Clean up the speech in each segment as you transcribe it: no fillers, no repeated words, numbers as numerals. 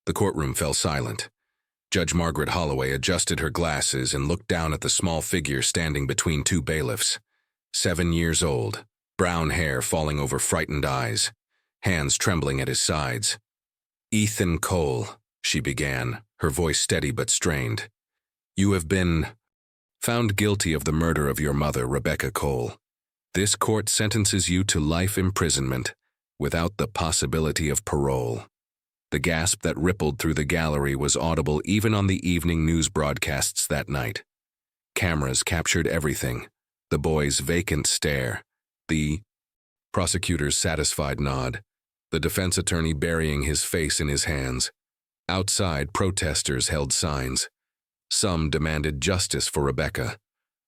The courtroom fell silent. Judge Margaret Holloway adjusted her glasses and looked down at the small figure standing between two bailiffs. 7 years old, brown hair falling over frightened eyes, hands trembling at his sides. "Ethan Cole," she began, her voice steady but strained. "You have been found guilty of the murder of your mother, Rebecca Cole. This court sentences you to life imprisonment without the possibility of parole." The gasp that rippled through the gallery was audible even on the evening news broadcasts that night. Cameras captured everything: the boy's vacant stare, the prosecutor's satisfied nod, the defense attorney burying his face in his hands. Outside, protesters held signs. Some demanded justice for Rebecca.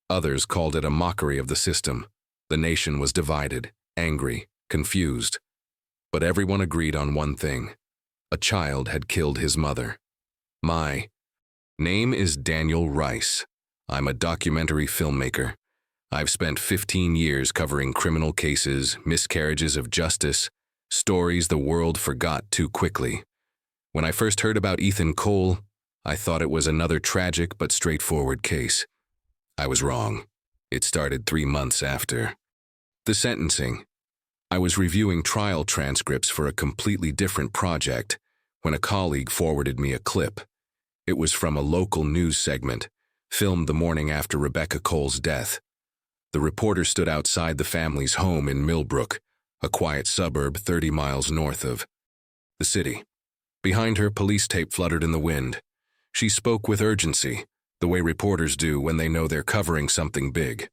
Others called it a mockery of the system. The nation was divided, angry, confused. But everyone agreed on one thing: a child had killed his mother. My name is Daniel Rice. I'm a documentary filmmaker. I've spent 15 years covering criminal cases, miscarriages of justice, stories the world forgot too quickly. When I first heard about Ethan Cole, I thought it was another tragic but straightforward case. I was wrong. It started 3 months after the sentencing. I was reviewing trial transcripts for a completely different project when a colleague forwarded me a clip. It was from a local news segment, filmed the morning after Rebecca Cole's death. The reporter stood outside the family's home in Millbrook, a quiet suburb 30 miles north of the city. Behind her, police tape fluttered in the wind. She spoke with urgency, the way reporters do when they know they're covering something big.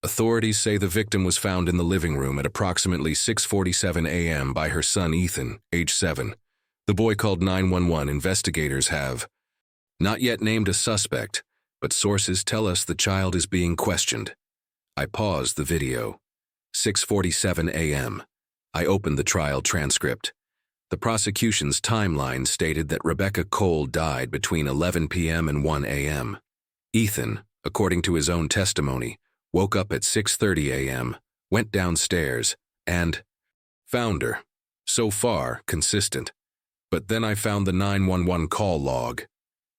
Authorities say the victim was found in the living room at approximately 6:47 a.m. by her son Ethan, age 7. The boy called 911. Investigators have not yet named a suspect, but sources tell us the child is being questioned. I paused the video. 6:47 a.m. I opened the trial transcript. The prosecution's timeline stated that Rebecca Cole died between 11 p.m. and 1 a.m. Ethan, according to his own testimony, woke up at 6:30 a.m., went downstairs, and found her. So far, consistent. But then I found the 911 call log.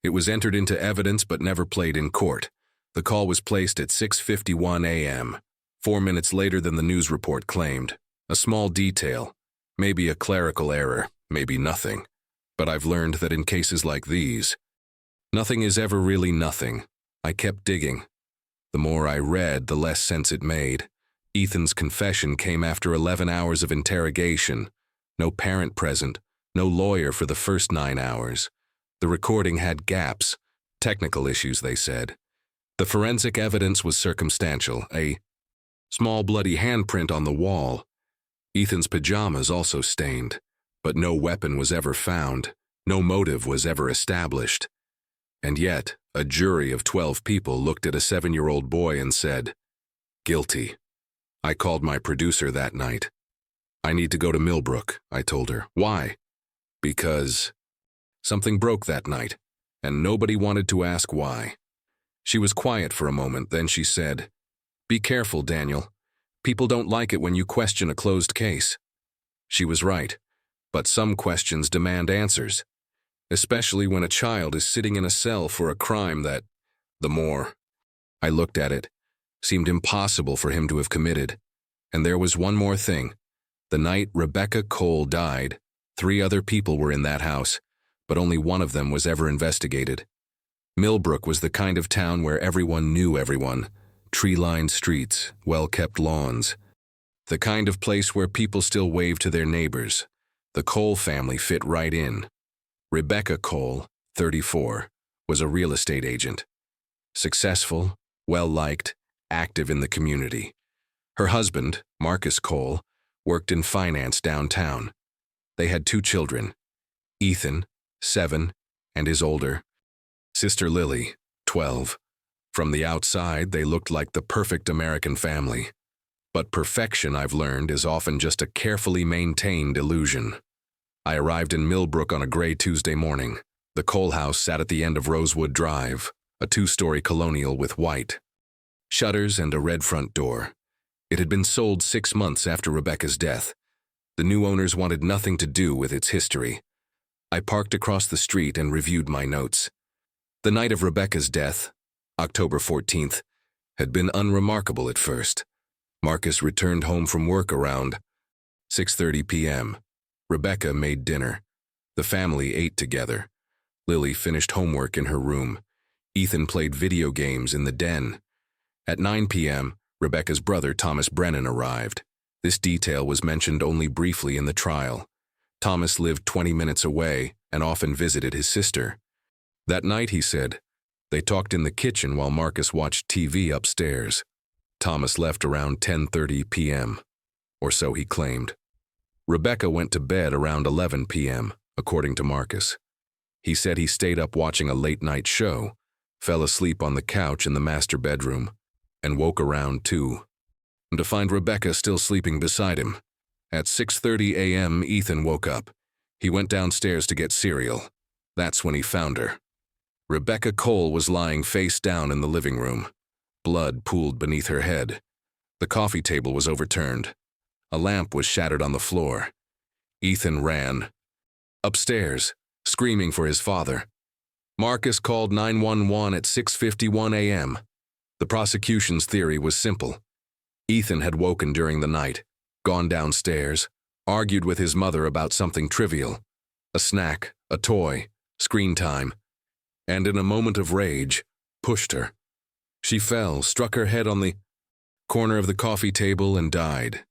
It was entered into evidence but never played in court. The call was placed at 6:51 a.m., 4 minutes later than the news report claimed. A small detail, maybe a clerical error, maybe nothing. But I've learned that in cases like these, nothing is ever really nothing. I kept digging. The more I read, the less sense it made. Ethan's confession came after 11 hours of interrogation. No parent present, no lawyer for the first 9 hours. The recording had gaps, technical issues, they said. The forensic evidence was circumstantial, a small bloody handprint on the wall. Ethan's pajamas also stained, but no weapon was ever found, no motive was ever established. And yet, a jury of 12 people looked at a 7-year-old boy and said, "Guilty." I called my producer that night. "I need to go to Millbrook," I told her. "Why?" "Because something broke that night, and nobody wanted to ask why." She was quiet for a moment, then she said, "Be careful, Daniel. People don't like it when you question a closed case." She was right, but some questions demand answers, especially when a child is sitting in a cell for a crime that, the more I looked at it, seemed impossible for him to have committed. And there was one more thing. The night Rebecca Cole died, 3 other people were in that house, but only one of them was ever investigated. Millbrook was the kind of town where everyone knew everyone. Tree-lined streets, well-kept lawns. The kind of place where people still wave to their neighbors. The Cole family fit right in. Rebecca Cole, 34, was a real estate agent. Successful, well-liked, active in the community. Her husband, Marcus Cole, worked in finance downtown. They had 2 children, Ethan, 7, and his older sister Lily, 12. From the outside, they looked like the perfect American family. But perfection, I've learned, is often just a carefully maintained illusion. I arrived in Millbrook on a gray Tuesday morning. The Cole house sat at the end of Rosewood Drive, a 2-story colonial with white shutters and a red front door. It had been sold 6 months after Rebecca's death. The new owners wanted nothing to do with its history. I parked across the street and reviewed my notes. The night of Rebecca's death, October 14th, had been unremarkable at first. Marcus returned home from work around 6:30 p.m. Rebecca made dinner. The family ate together. Lily finished homework in her room. Ethan played video games in the den. At 9 p.m., Rebecca's brother Thomas Brennan arrived. This detail was mentioned only briefly in the trial. Thomas lived 20 minutes away and often visited his sister. That night, he said, they talked in the kitchen while Marcus watched TV upstairs. Thomas left around 10:30 p.m., or so he claimed. Rebecca went to bed around 11 p.m., according to Marcus. He said he stayed up watching a late-night show, fell asleep on the couch in the master bedroom, and woke around 2 to find Rebecca still sleeping beside him. At 6:30 a.m., Ethan woke up. He went downstairs to get cereal. That's when he found her. Rebecca Cole was lying face down in the living room. Blood pooled beneath her head. The coffee table was overturned. A lamp was shattered on the floor. Ethan ran upstairs, screaming for his father. Marcus called 911 at 6:51 a.m. The prosecution's theory was simple. Ethan had woken during the night, gone downstairs, argued with his mother about something trivial, a snack, a toy, screen time, and in a moment of rage, pushed her. She fell, struck her head on the corner of the coffee table, and died.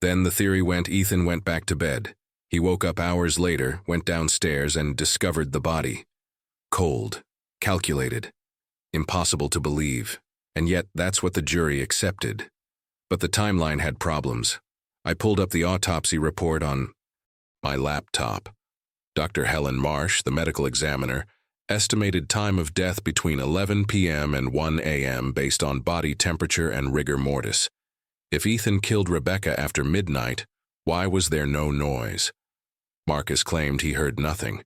Then the theory went Ethan went back to bed. He woke up hours later, went downstairs, and discovered the body. Cold, calculated, impossible to believe, and yet that's what the jury accepted. But the timeline had problems. I pulled up the autopsy report on my laptop. Dr. Helen Marsh, the medical examiner, estimated time of death between 11 p.m. and 1 a.m. based on body temperature and rigor mortis. If Ethan killed Rebecca after midnight, why was there no noise? Marcus claimed he heard nothing.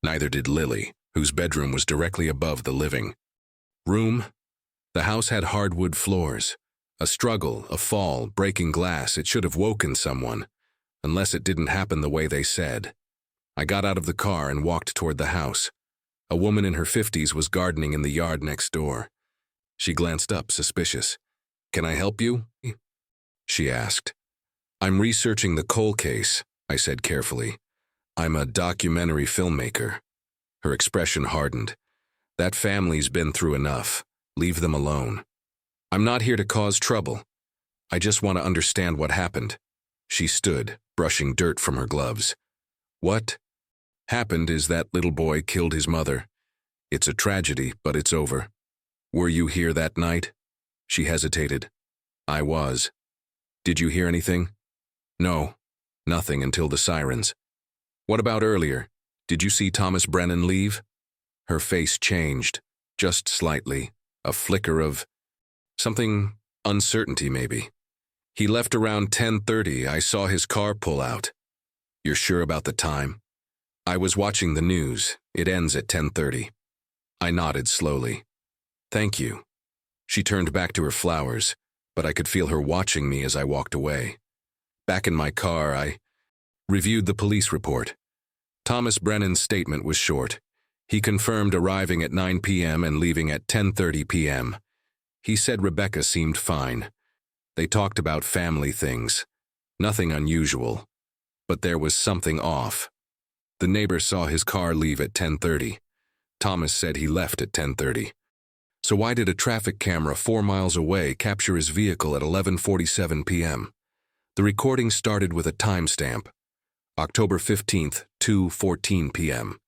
Neither did Lily, whose bedroom was directly above the living room. The house had hardwood floors. A struggle, a fall, breaking glass, it should have woken someone, unless it didn't happen the way they said. I got out of the car and walked toward the house. A woman in her 50s was gardening in the yard next door. She glanced up, suspicious. "Can I help you?" she asked. "I'm researching the Cole case," I said carefully. "I'm a documentary filmmaker." Her expression hardened. "That family's been through enough. Leave them alone." "I'm not here to cause trouble. I just want to understand what happened." She stood, brushing dirt from her gloves. "What happened is that little boy killed his mother. It's a tragedy, but it's over." "Were you here that night?" She hesitated. "I was." "Did you hear anything?" "No, nothing until the sirens." "What about earlier? Did you see Thomas Brennan leave?" Her face changed, just slightly, a flicker of something, uncertainty maybe. "He left around 10:30. I saw his car pull out." "You're sure about the time?" "I was watching the news. It ends at 10:30. I nodded slowly. "Thank you." She turned back to her flowers, but I could feel her watching me as I walked away. Back in my car, I reviewed the police report. Thomas Brennan's statement was short. He confirmed arriving at 9 p.m. and leaving at 10:30 p.m. He said Rebecca seemed fine. They talked about family things. Nothing unusual. But there was something off. The neighbor saw his car leave at 10:30. Thomas said he left at 10:30. So why did a traffic camera 4 miles away capture his vehicle at 11:47 p.m.? The recording started with a timestamp. October 15th, 2:14 p.m.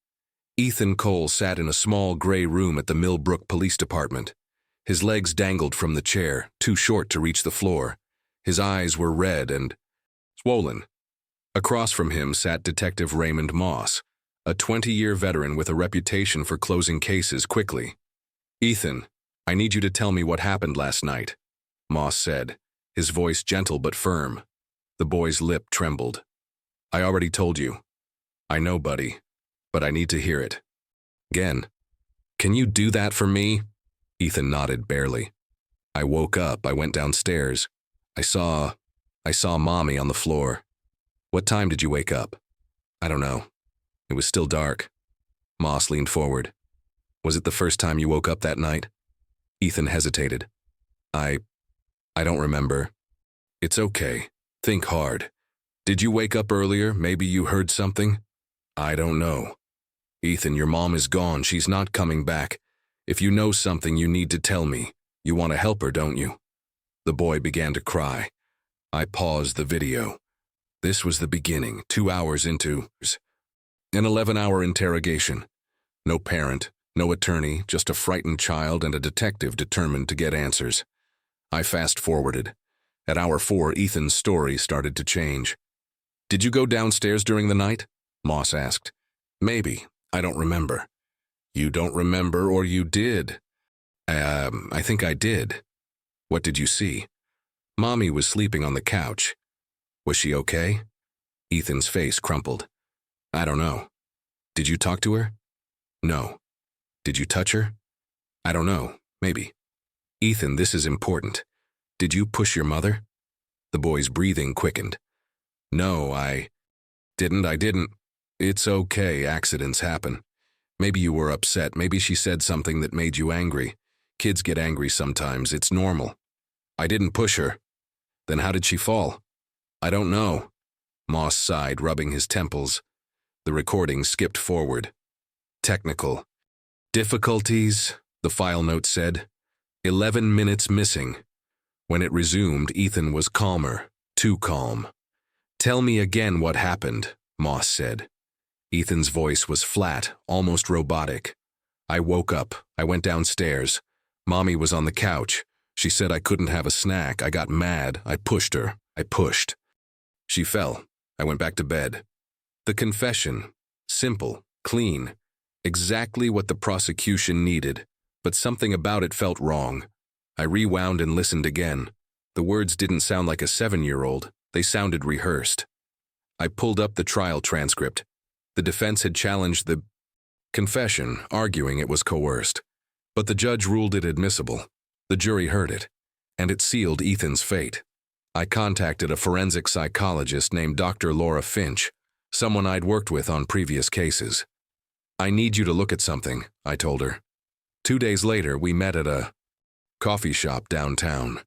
Ethan Cole sat in a small gray room at the Millbrook Police Department. His legs dangled from the chair, too short to reach the floor. His eyes were red and swollen. Across from him sat Detective Raymond Moss, a 20-year veteran with a reputation for closing cases quickly. "Ethan, I need you to tell me what happened last night," Moss said, his voice gentle but firm. The boy's lip trembled. "I already told you." "I know, buddy, but I need to hear it." "Again. Can you do that for me?" Ethan nodded barely. "I woke up, I went downstairs. I saw Mommy on the floor." "What time did you wake up?" "I don't know. It was still dark. Moss leaned forward. Was it the first time you woke up that night? Ethan hesitated. I don't remember. It's okay. Think hard. Did you wake up earlier? Maybe you heard something? I don't know. Ethan, your mom is gone. She's not coming back. If you know something, you need to tell me. You want to help her, don't you? The boy began to cry. I paused the video. This was the beginning, 2 hours into an 11-hour interrogation. No parent, no attorney, just a frightened child and a detective determined to get answers. I fast-forwarded. At hour 4, Ethan's story started to change. Did you go downstairs during the night? Moss asked. Maybe. I don't remember. You don't remember, or you did? I think I did. What did you see? Mommy was sleeping on the couch. Was she okay? Ethan's face crumpled. I don't know. Did you talk to her? No. Did you touch her? I don't know. Maybe. Ethan, this is important. Did you push your mother? The boy's breathing quickened. No, I didn't. It's okay, accidents happen. Maybe you were upset, maybe she said something that made you angry. Kids get angry sometimes, it's normal. I didn't push her. Then how did she fall? I don't know. Moss sighed, rubbing his temples. The recording skipped forward. Technical. Difficulties, the file note said. 11 minutes missing. When it resumed, Ethan was calmer, too calm. Tell me again what happened, Moss said. Ethan's voice was flat, almost robotic. I woke up. I went downstairs. Mommy was on the couch. She said I couldn't have a snack. I got mad. I pushed her. I pushed. She fell. I went back to bed. The confession. Simple, clean. Exactly what the prosecution needed, but something about it felt wrong. I rewound and listened again. The words didn't sound like a 7-year-old. They sounded rehearsed. I pulled up the trial transcript. The defense had challenged the confession, arguing it was coerced. But the judge ruled it admissible. The jury heard it, and it sealed Ethan's fate. I contacted a forensic psychologist named Dr. Laura Finch, someone I'd worked with on previous cases. I need you to look at something, I told her. 2 days later, we met at a coffee shop downtown.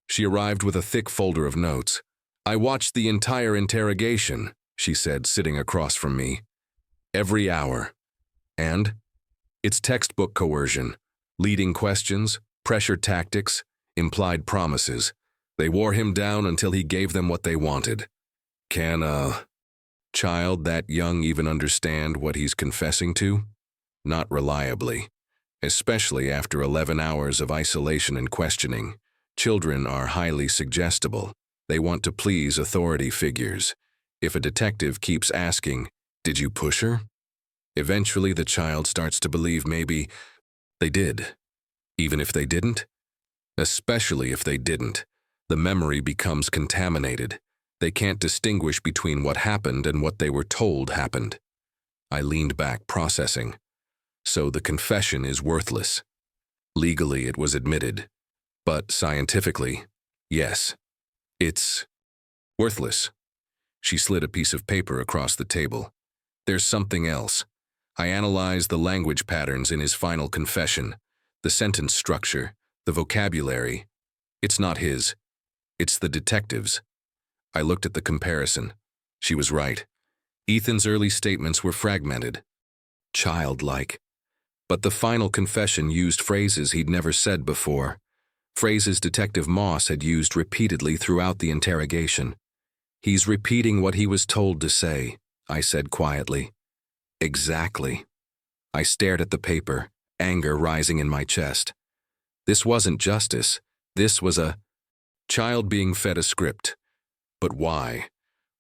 She arrived with a thick folder of notes. I watched the entire interrogation, she said, sitting across from me. Every hour. And? It's textbook coercion. Leading questions, pressure tactics, implied promises. They wore him down until he gave them what they wanted. Can a child that young even understand what he's confessing to? Not reliably. Especially after 11 hours of isolation and questioning. Children are highly suggestible. They want to please authority figures. If a detective keeps asking, "Did you push her?" Eventually the child starts to believe maybe they did. Even if they didn't? Especially if they didn't. The memory becomes contaminated. They can't distinguish between what happened and what they were told happened. I leaned back, processing. So the confession is worthless. Legally, it was admitted. But scientifically, yes, it's worthless. She slid a piece of paper across the table. There's something else. I analyzed the language patterns in his final confession, the sentence structure, the vocabulary. It's not his. It's the detective's. I looked at the comparison. She was right. Ethan's early statements were fragmented, childlike. But the final confession used phrases he'd never said before, phrases Detective Moss had used repeatedly throughout the interrogation. He's repeating what he was told to say, I said quietly. Exactly. I stared at the paper, anger rising in my chest. This wasn't justice. This was a child being fed a script. But why?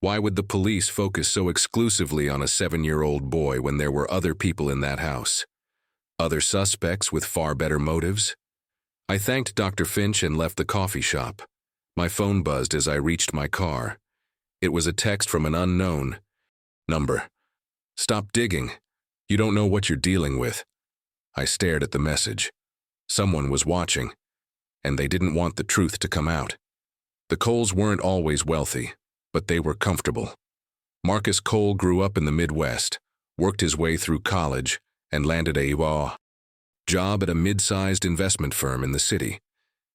Why would the police focus so exclusively on a 7-year-old boy when there were other people in that house? Other suspects with far better motives? I thanked Dr. Finch and left the coffee shop. My phone buzzed as I reached my car. It was a text from an unknown number. Stop digging. You don't know what you're dealing with. I stared at the message. Someone was watching, and they didn't want the truth to come out. The Coles weren't always wealthy, but they were comfortable. Marcus Cole grew up in the Midwest, worked his way through college, and landed a job at a mid-sized investment firm in the city.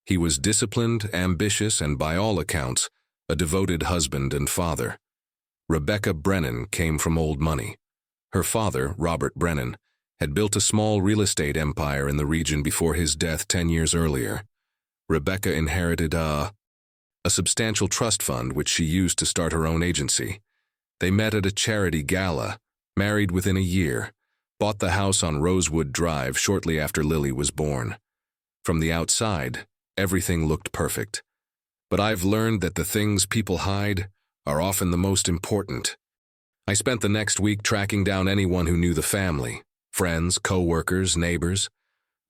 He was disciplined, ambitious, and by all accounts, a devoted husband and father. Rebecca Brennan came from old money. Her father, Robert Brennan, had built a small real estate empire in the region before his death 10 years earlier. Rebecca inherited a substantial trust fund which she used to start her own agency. They met at a charity gala, married within a year, bought the house on Rosewood Drive shortly after Lily was born. From the outside, everything looked perfect. But I've learned that the things people hide are often the most important. I spent the next week tracking down anyone who knew the family, friends, co-workers, neighbors.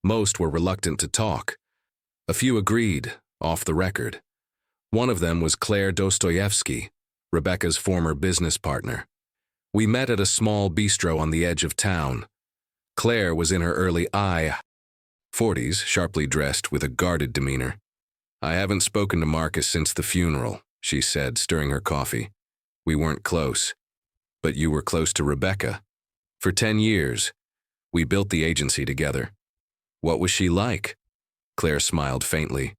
Most were reluctant to talk. A few agreed, off the record. One of them was Claire Dostoevsky, Rebecca's former business partner. We met at a small bistro on the edge of town. Claire was in her early 40s, sharply dressed with a guarded demeanor. "I haven't spoken to Marcus since the funeral," she said, stirring her coffee. "We weren't close. But you were close to Rebecca. For 10 years, we built the agency together." "What was she like?" Claire smiled faintly.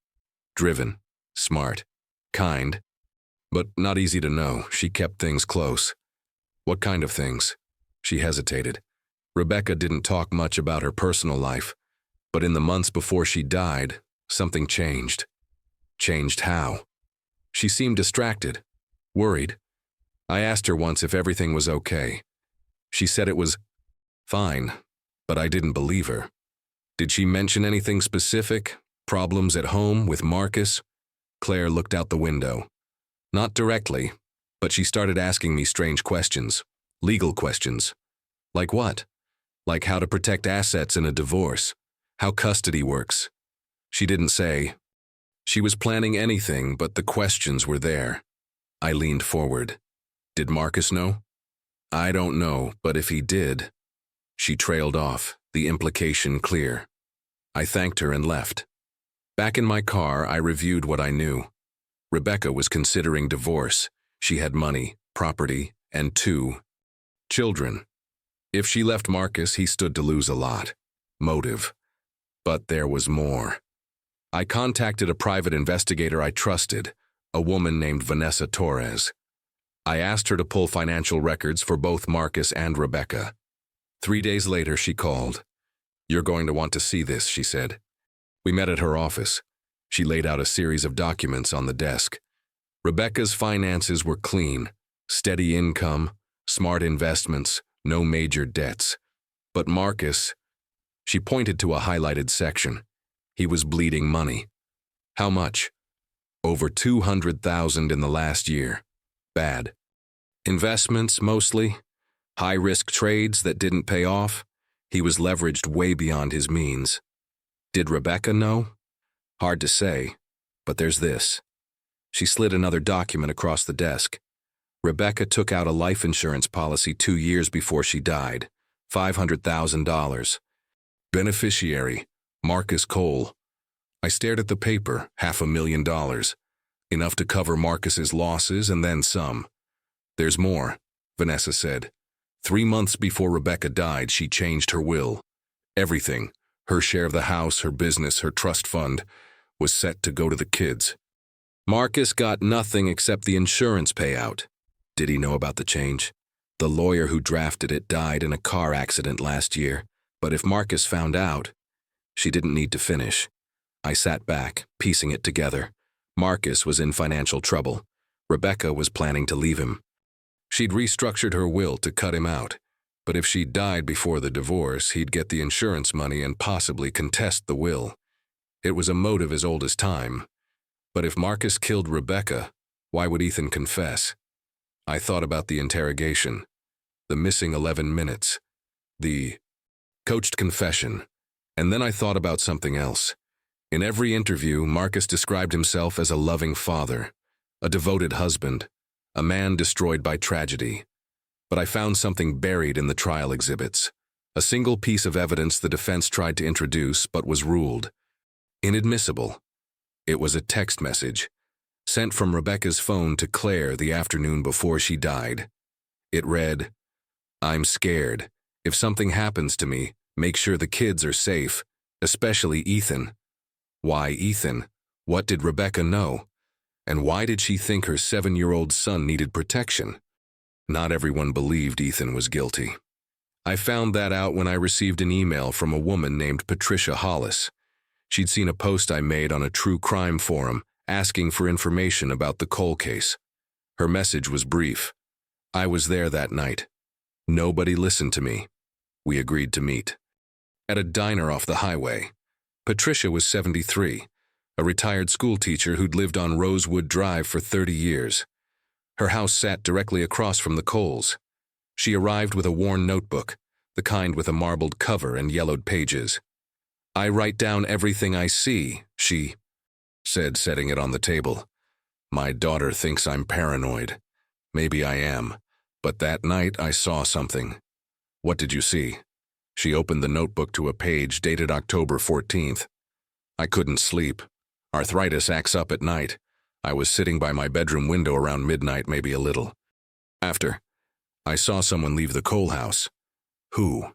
"Driven, smart, kind, but not easy to know. She kept things close." "What kind of things?" She hesitated. Rebecca didn't talk much about her personal life, but in the months before she died, something changed. Changed how? She seemed distracted, worried. I asked her once if everything was okay. She said it was fine, but I didn't believe her. "Did she mention anything specific? Problems at home with Marcus?" Claire looked out the window. "Not directly, but she started asking me strange questions, legal questions." "Like what?" "Like how to protect assets in a divorce, how custody works." She didn't say. She was planning anything, but the questions were there. I leaned forward. "Did Marcus know?" "I don't know, but if he did..." She trailed off, the implication clear. I thanked her and left. Back in my car, I reviewed what I knew. Rebecca was considering divorce. She had money, property, and 2 children. If she left Marcus, he stood to lose a lot. Motive. But there was more. I contacted a private investigator I trusted, a woman named Vanessa Torres. I asked her to pull financial records for both Marcus and Rebecca. 3 days later, she called. "You're going to want to see this," she said. We met at her office. She laid out a series of documents on the desk. Rebecca's finances were clean, steady income, smart investments, no major debts. But Marcus, she pointed to a highlighted section. He was bleeding money. How much? Over $200,000 in the last year. Bad. Investments, mostly. High-risk trades that didn't pay off. He was leveraged way beyond his means. Did Rebecca know? Hard to say, but there's this. She slid another document across the desk. Rebecca took out a life insurance policy 2 years before she died. $500,000. Beneficiary, Marcus Cole. I stared at the paper, $500,000. Enough to cover Marcus's losses and then some. "There's more," Vanessa said. 3 months before Rebecca died, she changed her will. Everything, her share of the house, her business, her trust fund, was set to go to the kids. Marcus got nothing except the insurance payout. Did he know about the change? The lawyer who drafted it died in a car accident last year, but if Marcus found out, she didn't need to finish. I sat back, piecing it together. Marcus was in financial trouble. Rebecca was planning to leave him. She'd restructured her will to cut him out, but if she died before the divorce, he'd get the insurance money and possibly contest the will. It was a motive as old as time. But if Marcus killed Rebecca, why would Ethan confess? I thought about the interrogation, the missing 11 minutes, the coached confession, and then I thought about something else. In every interview, Marcus described himself as a loving father, a devoted husband, a man destroyed by tragedy. But I found something buried in the trial exhibits, a single piece of evidence the defense tried to introduce but was ruled inadmissible. It was a text message, sent from Rebecca's phone to Claire the afternoon before she died. It read, I'm scared. If something happens to me, make sure the kids are safe, especially Ethan. Why Ethan? What did Rebecca know? And why did she think her 7-year-old son needed protection? Not everyone believed Ethan was guilty. I found that out when I received an email from a woman named Patricia Hollis. She'd seen a post I made on a true crime forum asking for information about the Cole case. Her message was brief. I was there that night. Nobody listened to me. We agreed to meet. At a diner off the highway. Patricia was 73, a retired schoolteacher who'd lived on Rosewood Drive for 30 years. Her house sat directly across from the Coles. She arrived with a worn notebook, the kind with a marbled cover and yellowed pages. I write down everything I see, she said, setting it on the table. My daughter thinks I'm paranoid. Maybe I am, but that night I saw something. What did you see? She opened the notebook to a page dated October 14th. I couldn't sleep. Arthritis acts up at night. I was sitting by my bedroom window around midnight, maybe a little. After, I saw someone leave the Cole house. Who?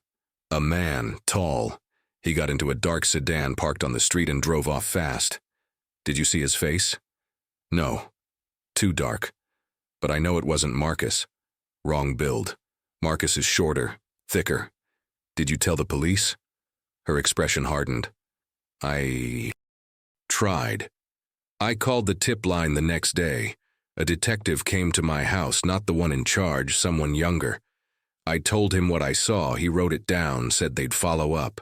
A man, tall. He got into a dark sedan parked on the street and drove off fast. Did you see his face? No. Too dark. But I know it wasn't Marcus. Wrong build. Marcus is shorter, thicker. Did you tell the police? Her expression hardened. I tried. I called the tip line the next day. A detective came to my house, not the one in charge, someone younger. I told him what I saw, he wrote it down, said they'd follow up.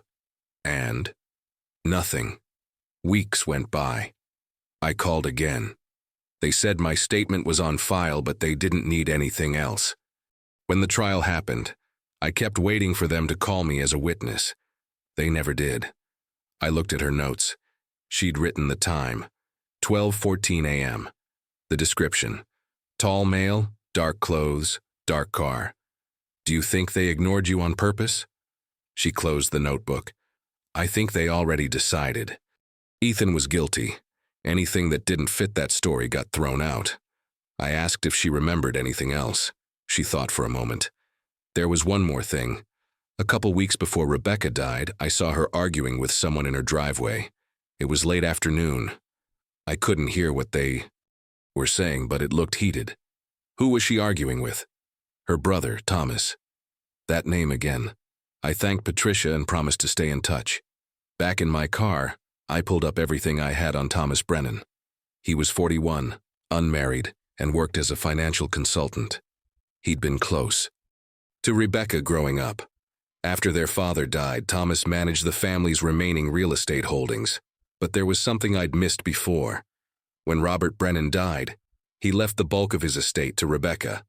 And nothing. Weeks went by. I called again. They said my statement was on file, but they didn't need anything else. When the trial happened, I kept waiting for them to call me as a witness. They never did. I looked at her notes. She'd written the time, 12:14 a.m. The description, tall male, dark clothes, dark car. Do you think they ignored you on purpose? She closed the notebook. I think they already decided. Ethan was guilty. Anything that didn't fit that story got thrown out. I asked if she remembered anything else. She thought for a moment. There was one more thing. A couple weeks before Rebecca died, I saw her arguing with someone in her driveway. It was late afternoon. I couldn't hear what they were saying, but it looked heated. Who was she arguing with? Her brother, Thomas. That name again. I thanked Patricia and promised to stay in touch. Back in my car, I pulled up everything I had on Thomas Brennan. He was 41, unmarried, and worked as a financial consultant. He'd been close to Rebecca growing up. After their father died, Thomas managed the family's remaining real estate holdings. But there was something I'd missed before. When Robert Brennan died, he left the bulk of his estate to Rebecca.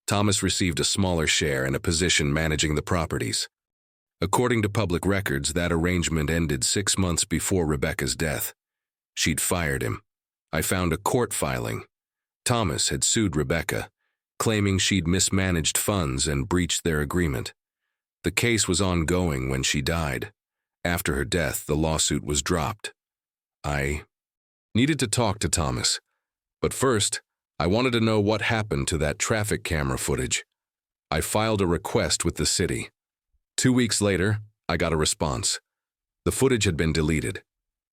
Thomas received a smaller share and a position managing the properties. According to public records, that arrangement ended 6 months before Rebecca's death. She'd fired him. I found a court filing. Thomas had sued Rebecca, claiming she'd mismanaged funds and breached their agreement. The case was ongoing when she died. After her death, the lawsuit was dropped. I needed to talk to Thomas, but first, I wanted to know what happened to that traffic camera footage. I filed a request with the city. 2 weeks later, I got a response. The footage had been deleted.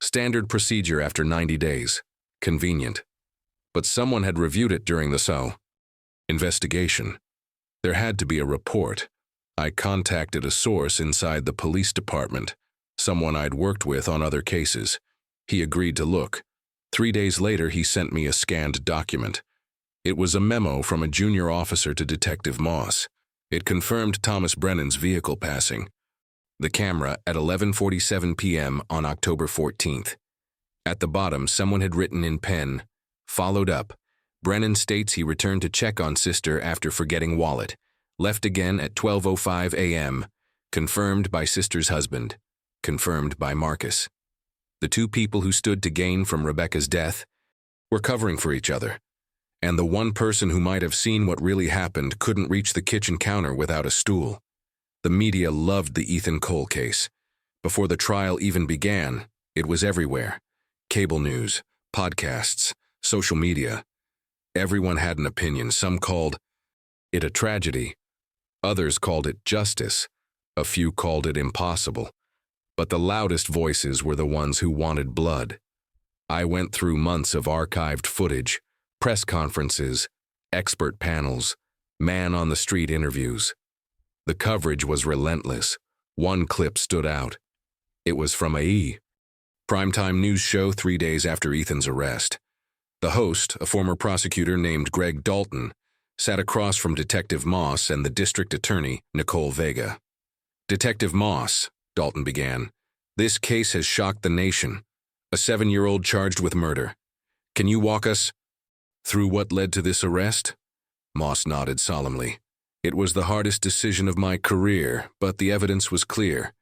Standard procedure after 90 days. Convenient. But someone had reviewed it during the investigation. There had to be a report. I contacted a source inside the police department, someone I'd worked with on other cases. He agreed to look. 3 days later, he sent me a scanned document. It was a memo from a junior officer to Detective Moss. It confirmed Thomas Brennan's vehicle passing the camera at 11:47 p.m. on October 14th. At the bottom, someone had written in pen, "Followed up. Brennan states he returned to check on sister after forgetting wallet. Left again at 12:05 a.m. Confirmed by sister's husband. Confirmed by Marcus." The two people who stood to gain from Rebecca's death were covering for each other. And the one person who might have seen what really happened couldn't reach the kitchen counter without a stool. The media loved the Ethan Cole case. Before the trial even began, it was everywhere. Cable news, podcasts, social media. Everyone had an opinion. Some called it a tragedy. Others called it justice. A few called it impossible. But the loudest voices were the ones who wanted blood. I went through months of archived footage, press conferences, expert panels, man-on-the-street interviews. The coverage was relentless. One clip stood out. It was from a primetime news show 3 days after Ethan's arrest. The host, a former prosecutor named Greg Dalton, sat across from Detective Moss and the district attorney, Nicole Vega. "Detective Moss," Dalton began, "this case has shocked the nation. A 7-year-old charged with murder. Can you walk us through what led to this arrest?" Moss nodded solemnly. "It was the hardest decision of my career, but the evidence was clear.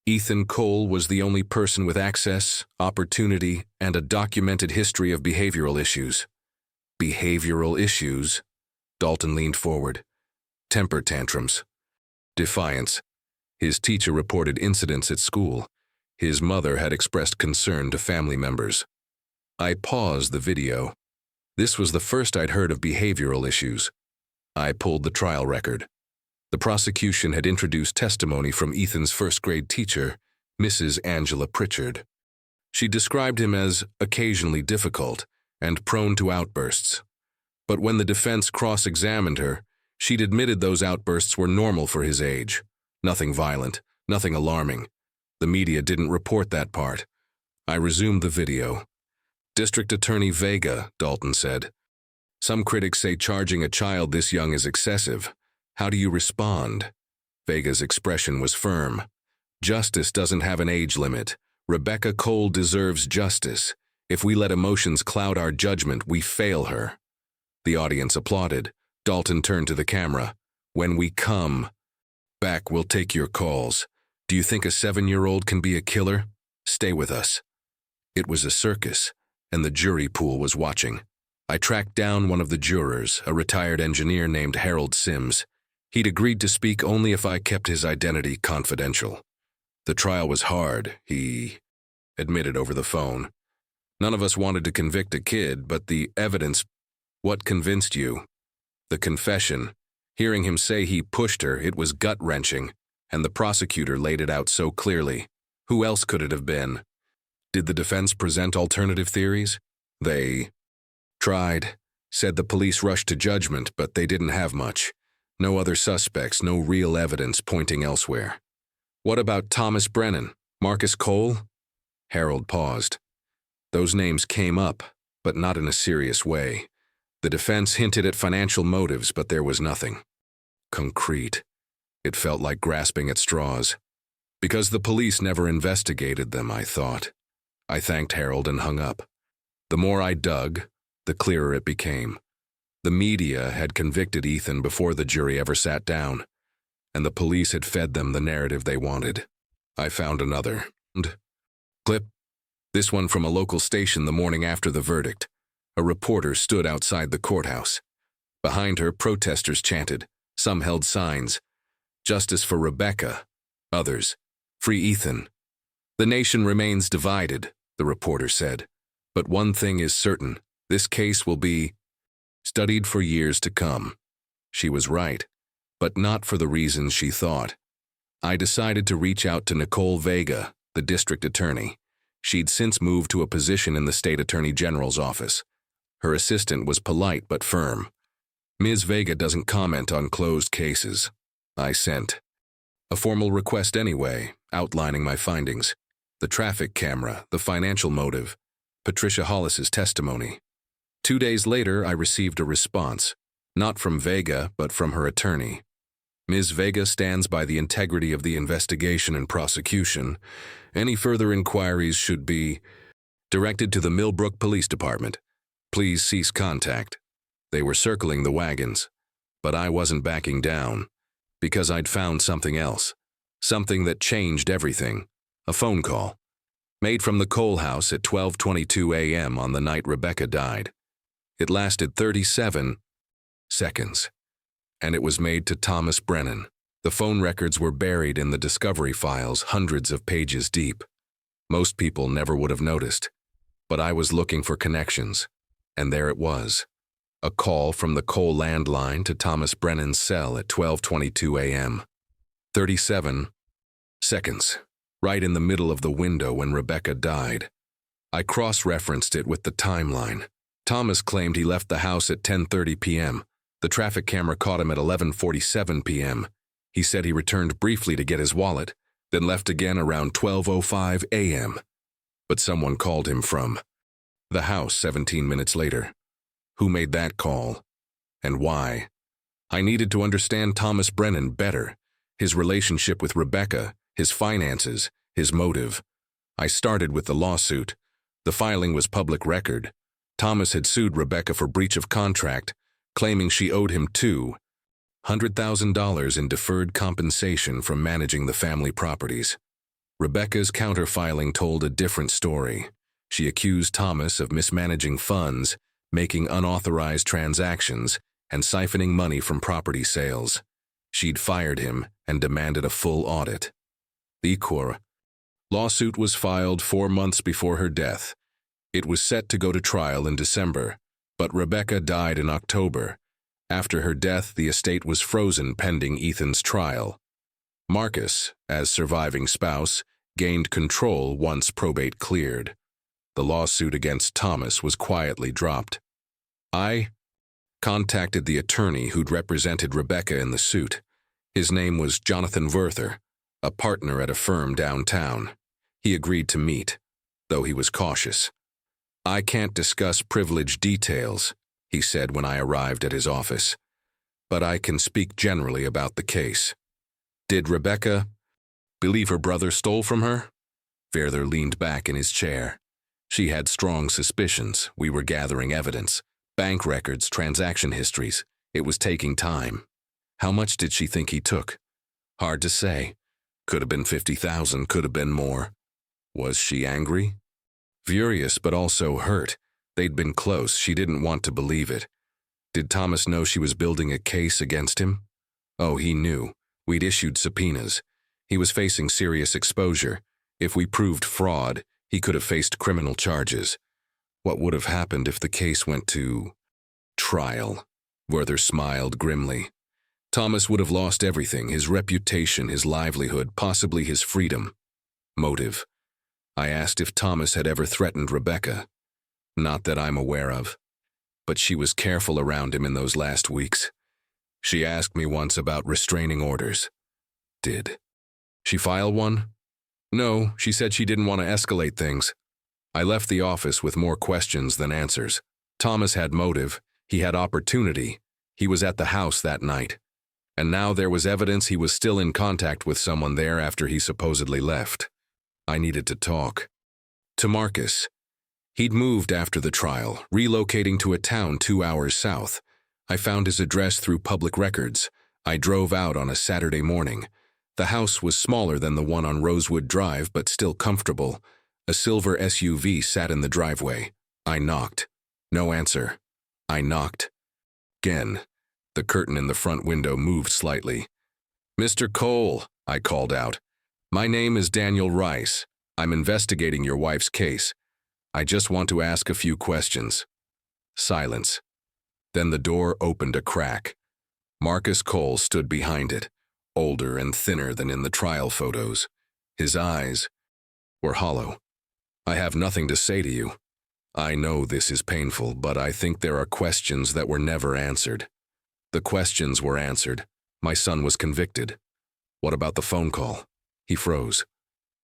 Ethan Cole was the only person with access, opportunity, and a documented history of behavioral issues." "Behavioral issues?" Dalton leaned forward. "Temper tantrums. Defiance. His teacher reported incidents at school. His mother had expressed concern to family members." I paused the video. This was the first I'd heard of behavioral issues. I pulled the trial record. The prosecution had introduced testimony from Ethan's first-grade teacher, Mrs. Angela Pritchard. She described him as occasionally difficult and prone to outbursts. But when the defense cross-examined her, she'd admitted those outbursts were normal for his age. Nothing violent, nothing alarming. The media didn't report that part. I resumed the video. "District Attorney Vega," Dalton said, "some critics say charging a child this young is excessive. How do you respond?" Vega's expression was firm. "Justice doesn't have an age limit. Rebecca Cole deserves justice. If we let emotions cloud our judgment, we fail her." The audience applauded. Dalton turned to the camera. "When we come back, we'll take your calls. Do you think a 7-year-old can be a killer? Stay with us." It was a circus, and the jury pool was watching. I tracked down one of the jurors, a retired engineer named Harold Sims. He'd agreed to speak only if I kept his identity confidential. "The trial was hard," he admitted over the phone. "None of us wanted to convict a kid, but the evidence—" "What convinced you?" "The confession. Hearing him say he pushed her, it was gut-wrenching, and the prosecutor laid it out so clearly. Who else could it have been?" "Did the defense present alternative theories?" "They tried. Said the police rushed to judgment, but they didn't have much. No other suspects, no real evidence pointing elsewhere." "What about Thomas Brennan, Marcus Cole?" Harold paused. "Those names came up, but not in a serious way. The defense hinted at financial motives, but there was nothing concrete. It felt like grasping at straws. Because the police never investigated them, I thought. I thanked Harold and hung up. The more I dug, the clearer it became. The media had convicted Ethan before the jury ever sat down, and the police had fed them the narrative they wanted. I found another clip, this one from a local station the morning after the verdict. A reporter stood outside the courthouse. Behind her, protesters chanted. Some held signs. "Justice for Rebecca." Others, "Free Ethan." "The nation remains divided," the reporter said. "But one thing is certain. This case will be studied for years to come." She was right, but not for the reasons she thought. I decided to reach out to Nicole Vega, the district attorney. She'd since moved to a position in the state attorney general's office. Her assistant was polite but firm. "Ms. Vega doesn't comment on closed cases." I sent a formal request anyway, outlining my findings. The traffic camera, the financial motive, Patricia Hollis's testimony. 2 days later, I received a response, not from Vega, but from her attorney. "Ms. Vega stands by the integrity of the investigation and prosecution. Any further inquiries should be directed to the Millbrook Police Department. Please cease contact." They were circling the wagons, but I wasn't backing down, because I'd found something else, something that changed everything. A phone call, made from the Cole house at 12:22 a.m. on the night Rebecca died. It lasted 37 seconds, and it was made to Thomas Brennan. The phone records were buried in the discovery files, hundreds of pages deep. Most people never would have noticed, but I was looking for connections, and there it was. A call from the Cole landline to Thomas Brennan's cell at 12:22 a.m. 37 seconds, right in the middle of the window when Rebecca died. I cross-referenced it with the timeline. Thomas claimed he left the house at 10:30 p.m. The traffic camera caught him at 11:47 p.m. He said he returned briefly to get his wallet, then left again around 12:05 a.m. But someone called him from the house 17 minutes later. Who made that call? And why? I needed to understand Thomas Brennan better, his relationship with Rebecca, his finances, his motive. I started with the lawsuit. The filing was public record. Thomas had sued Rebecca for breach of contract, claiming she owed him $200,000 in deferred compensation from managing the family properties. Rebecca's counterfiling told a different story. She accused Thomas of mismanaging funds, making unauthorized transactions, and siphoning money from property sales. She'd fired him and demanded a full audit. The lawsuit was filed 4 months before her death. It was set to go to trial in December, but Rebecca died in October. After her death, the estate was frozen pending Ethan's trial. Marcus, as surviving spouse, gained control once probate cleared. The lawsuit against Thomas was quietly dropped. I contacted the attorney who'd represented Rebecca in the suit. His name was Jonathan Werther, a partner at a firm downtown. He agreed to meet, though he was cautious. "I can't discuss privileged details," he said when I arrived at his office, "but I can speak generally about the case." "Did Rebecca believe her brother stole from her?" Werther leaned back in his chair. "She had strong suspicions. We were gathering evidence. Bank records, transaction histories. It was taking time." "How much did she think he took?" "Hard to say. Could have been 50,000, could have been more." "Was she angry?" "Furious, but also hurt. They'd been close. She didn't want to believe it." "Did Thomas know she was building a case against him?" "Oh, he knew. We'd issued subpoenas. He was facing serious exposure. If we proved fraud, he could have faced criminal charges." "What would have happened if the case went to trial?" Werther smiled grimly. "Thomas would have lost everything, his reputation, his livelihood, possibly his freedom." "Motive?" I asked if Thomas had ever threatened Rebecca. "Not that I'm aware of. But she was careful around him in those last weeks. She asked me once about restraining orders." "Did she file one?" "No, she said she didn't want to escalate things." I left the office with more questions than answers. Thomas had motive. He had opportunity. He was at the house that night. And now there was evidence he was still in contact with someone there after he supposedly left. I needed to talk to Marcus. He'd moved after the trial, relocating to a town 2 hours south. I found his address through public records. I drove out on a Saturday morning. The house was smaller than the one on Rosewood Drive, but still comfortable. A silver SUV sat in the driveway. I knocked. No answer. I knocked again. The curtain in the front window moved slightly. "Mr. Cole," I called out. "My name is Daniel Rice. I'm investigating your wife's case. I just want to ask a few questions." Silence. Then the door opened a crack. Marcus Cole stood behind it, older and thinner than in the trial photos. His eyes were hollow. "I have nothing to say to you. I know this is painful, but I think there are questions that were never answered." The questions were answered. My son was convicted. "What about the phone call?" He froze.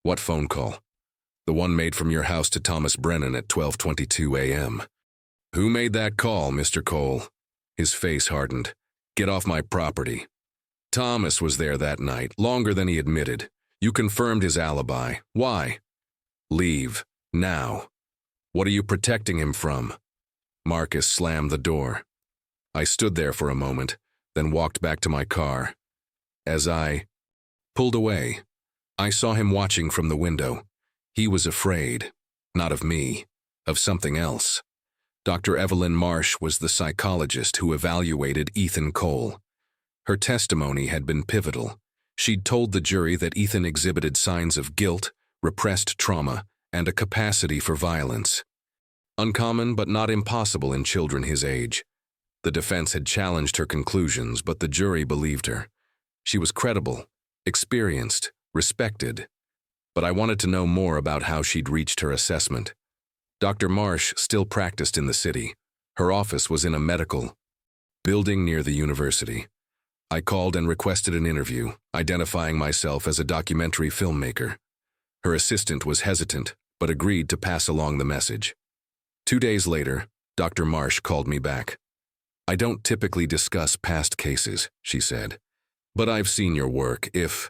"What phone call?" "The one made from your house to Thomas Brennan at 12:22 a.m. "Who made that call, Mr. Cole?" His face hardened. "Get off my property." "Thomas was there that night, longer than he admitted. You confirmed his alibi. Why?" "Leave. Now." "What are you protecting him from?" Marcus slammed the door. I stood there for a moment, then walked back to my car. As I pulled away, I saw him watching from the window. He was afraid, not of me, of something else. Dr. Evelyn Marsh was the psychologist who evaluated Ethan Cole. Her testimony had been pivotal. She'd told the jury that Ethan exhibited signs of guilt, repressed trauma, and a capacity for violence. Uncommon but not impossible in children his age. The defense had challenged her conclusions, but the jury believed her. She was credible, experienced, respected. But I wanted to know more about how she'd reached her assessment. Dr. Marsh still practiced in the city. Her office was in a medical building near the university. I called and requested an interview, identifying myself as a documentary filmmaker. Her assistant was hesitant, but agreed to pass along the message. 2 days later, Dr. Marsh called me back. "I don't typically discuss past cases," she said, "but I've seen your work. If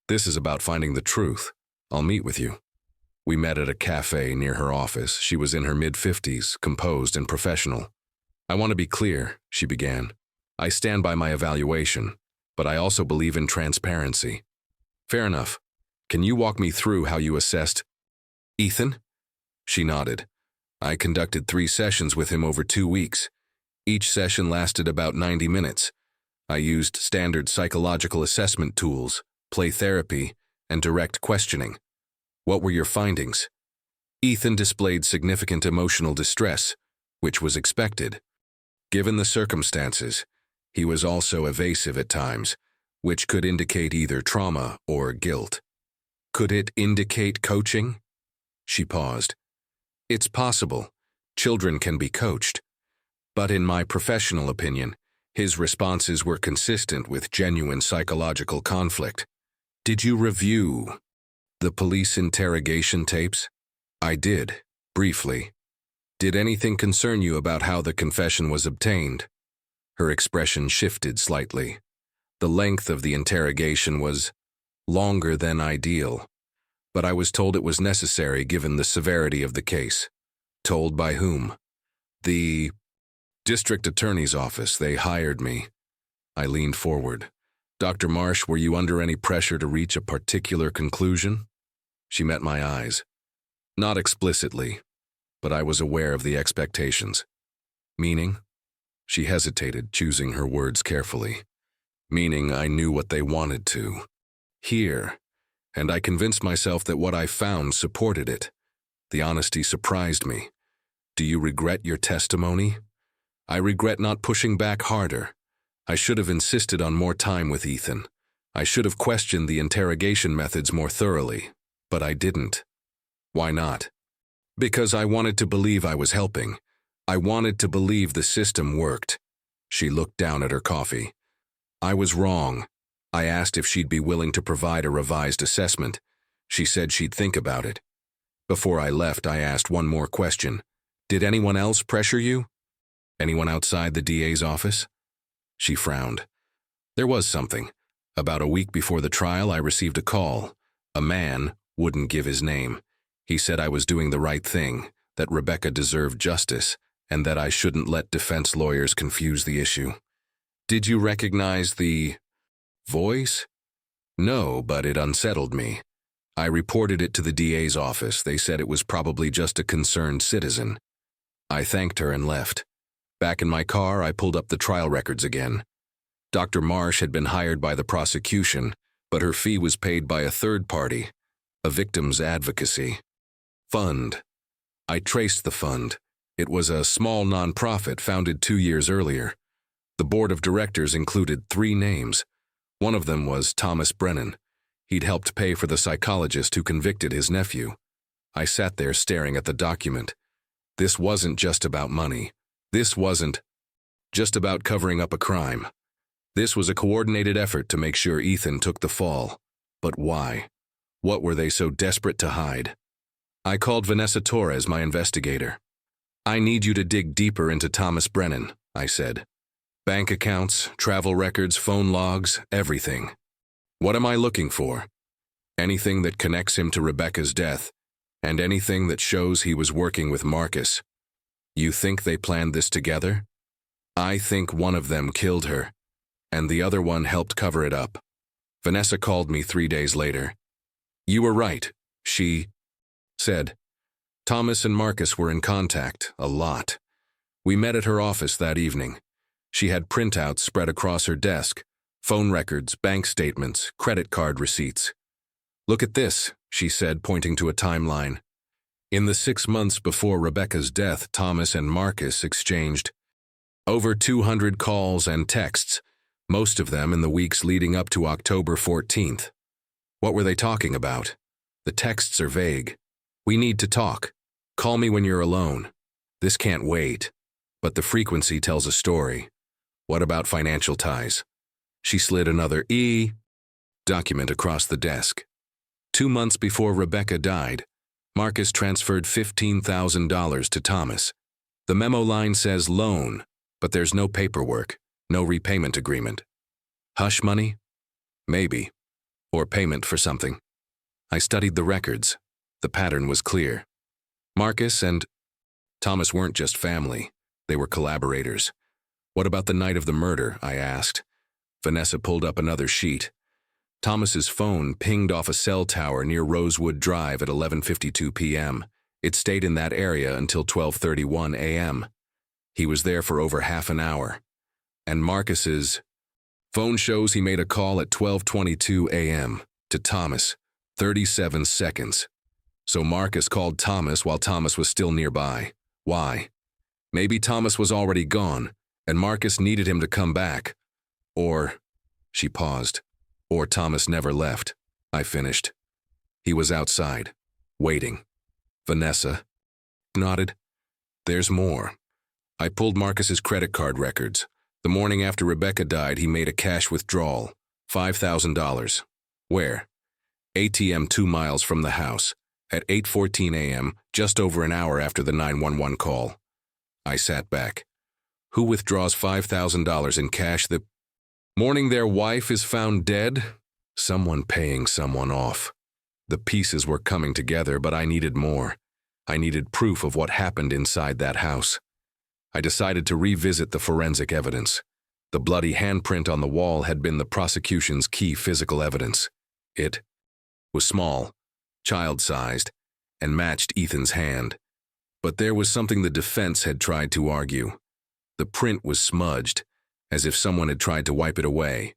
this is about finding the truth, I'll meet with you." We met at a cafe near her office. She was in her mid-50s, composed and professional. "I want to be clear," she began. "I stand by my evaluation, but I also believe in transparency." "Fair enough. Can you walk me through how you assessed Ethan?" She nodded. "I conducted 3 sessions with him over 2 weeks. Each session lasted about 90 minutes. I used standard psychological assessment tools, play therapy, and direct questioning." "What were your findings?" "Ethan displayed significant emotional distress, which was expected. Given the circumstances, he was also evasive at times, which could indicate either trauma or guilt." "Could it indicate coaching?" She paused. "It's possible. Children can be coached. But in my professional opinion, his responses were consistent with genuine psychological conflict." "Did you review the police interrogation tapes?" "I did, briefly." "Did anything concern you about how the confession was obtained?" Her expression shifted slightly. "The length of the interrogation was longer than ideal, but I was told it was necessary given the severity of the case." "Told by whom?" "The district attorney's office. They hired me." I leaned forward. "Dr. Marsh, were you under any pressure to reach a particular conclusion?" She met my eyes. "Not explicitly, but I was aware of the expectations." "Meaning?" She hesitated, choosing her words carefully. "Meaning I knew what they wanted to hear, and I convinced myself that what I found supported it." The honesty surprised me. "Do you regret your testimony?" "I regret not pushing back harder. I should have insisted on more time with Ethan. I should have questioned the interrogation methods more thoroughly, but I didn't." "Why not?" "Because I wanted to believe I was helping. I wanted to believe the system worked." She looked down at her coffee. "I was wrong. I asked if she'd be willing to provide a revised assessment. She said she'd think about it. Before I left, I asked one more question. Did anyone else pressure you? Anyone outside the DA's office?" She frowned. "There was something. About a week before the trial, I received a call. A man wouldn't give his name. He said I was doing the right thing, that Rebecca deserved justice, and that I shouldn't let defense lawyers confuse the issue." "Did you recognize the voice?" "No, but it unsettled me. I reported it to the DA's office. They said it was probably just a concerned citizen." I thanked her and left. Back in my car, I pulled up the trial records again. Dr. Marsh had been hired by the prosecution, but her fee was paid by a third party, a victim's advocacy fund. I traced the fund. It was a small nonprofit founded 2 years earlier. The board of directors included 3 names. One of them was Thomas Brennan. He'd helped pay for the psychologist who convicted his nephew. I sat there staring at the document. This wasn't just about money. This wasn't just about covering up a crime. This was a coordinated effort to make sure Ethan took the fall. But why? What were they so desperate to hide? I called Vanessa Torres, my investigator. "I need you to dig deeper into Thomas Brennan," I said. "Bank accounts, travel records, phone logs, everything. What am I looking for? Anything that connects him to Rebecca's death, and anything that shows he was working with Marcus. You think they planned this together? I think one of them killed her, and the other one helped cover it up." Vanessa called me 3 days later. "You were right," she said. "Thomas and Marcus were in contact, a lot. We met at her office that evening. She had printouts spread across her desk, phone records, bank statements, credit card receipts. "Look at this," she said, pointing to a timeline. In the 6 months before Rebecca's death, Thomas and Marcus exchanged Over 200 calls and texts, most of them in the weeks leading up to October 14th. What were they talking about? The texts are vague. We need to talk. Call me when you're alone. This can't wait. But the frequency tells a story. What about financial ties? She slid another document across the desk. 2 months before Rebecca died, Marcus transferred $15,000 to Thomas. The memo line says loan, but there's no paperwork, no repayment agreement. Hush money? Maybe. Or payment for something. I studied the records. The pattern was clear. Marcus and Thomas weren't just family. They were collaborators. What about the night of the murder? I asked. Vanessa pulled up another sheet. Thomas's phone pinged off a cell tower near Rosewood Drive at 11:52 p.m. It stayed in that area until 12:31 a.m. He was there for over half an hour. And Marcus's phone shows he made a call at 12:22 a.m. to Thomas, 37 seconds. So Marcus called Thomas while Thomas was still nearby. Why? Maybe Thomas was already gone, and Marcus needed him to come back. Or, she paused, or Thomas never left. I finished. He was outside, waiting. Vanessa nodded. There's more. I pulled Marcus's credit card records. The morning after Rebecca died, he made a cash withdrawal, $5,000. Where? ATM 2 miles from the house, at 8:14 a.m., just over an hour after the 911 call. I sat back. Who withdraws $5,000 in cash the morning their wife is found dead? Someone paying someone off. The pieces were coming together, but I needed more. I needed proof of what happened inside that house. I decided to revisit the forensic evidence. The bloody handprint on the wall had been the prosecution's key physical evidence. It was small, child-sized, and matched Ethan's hand. But there was something the defense had tried to argue. The print was smudged, as if someone had tried to wipe it away.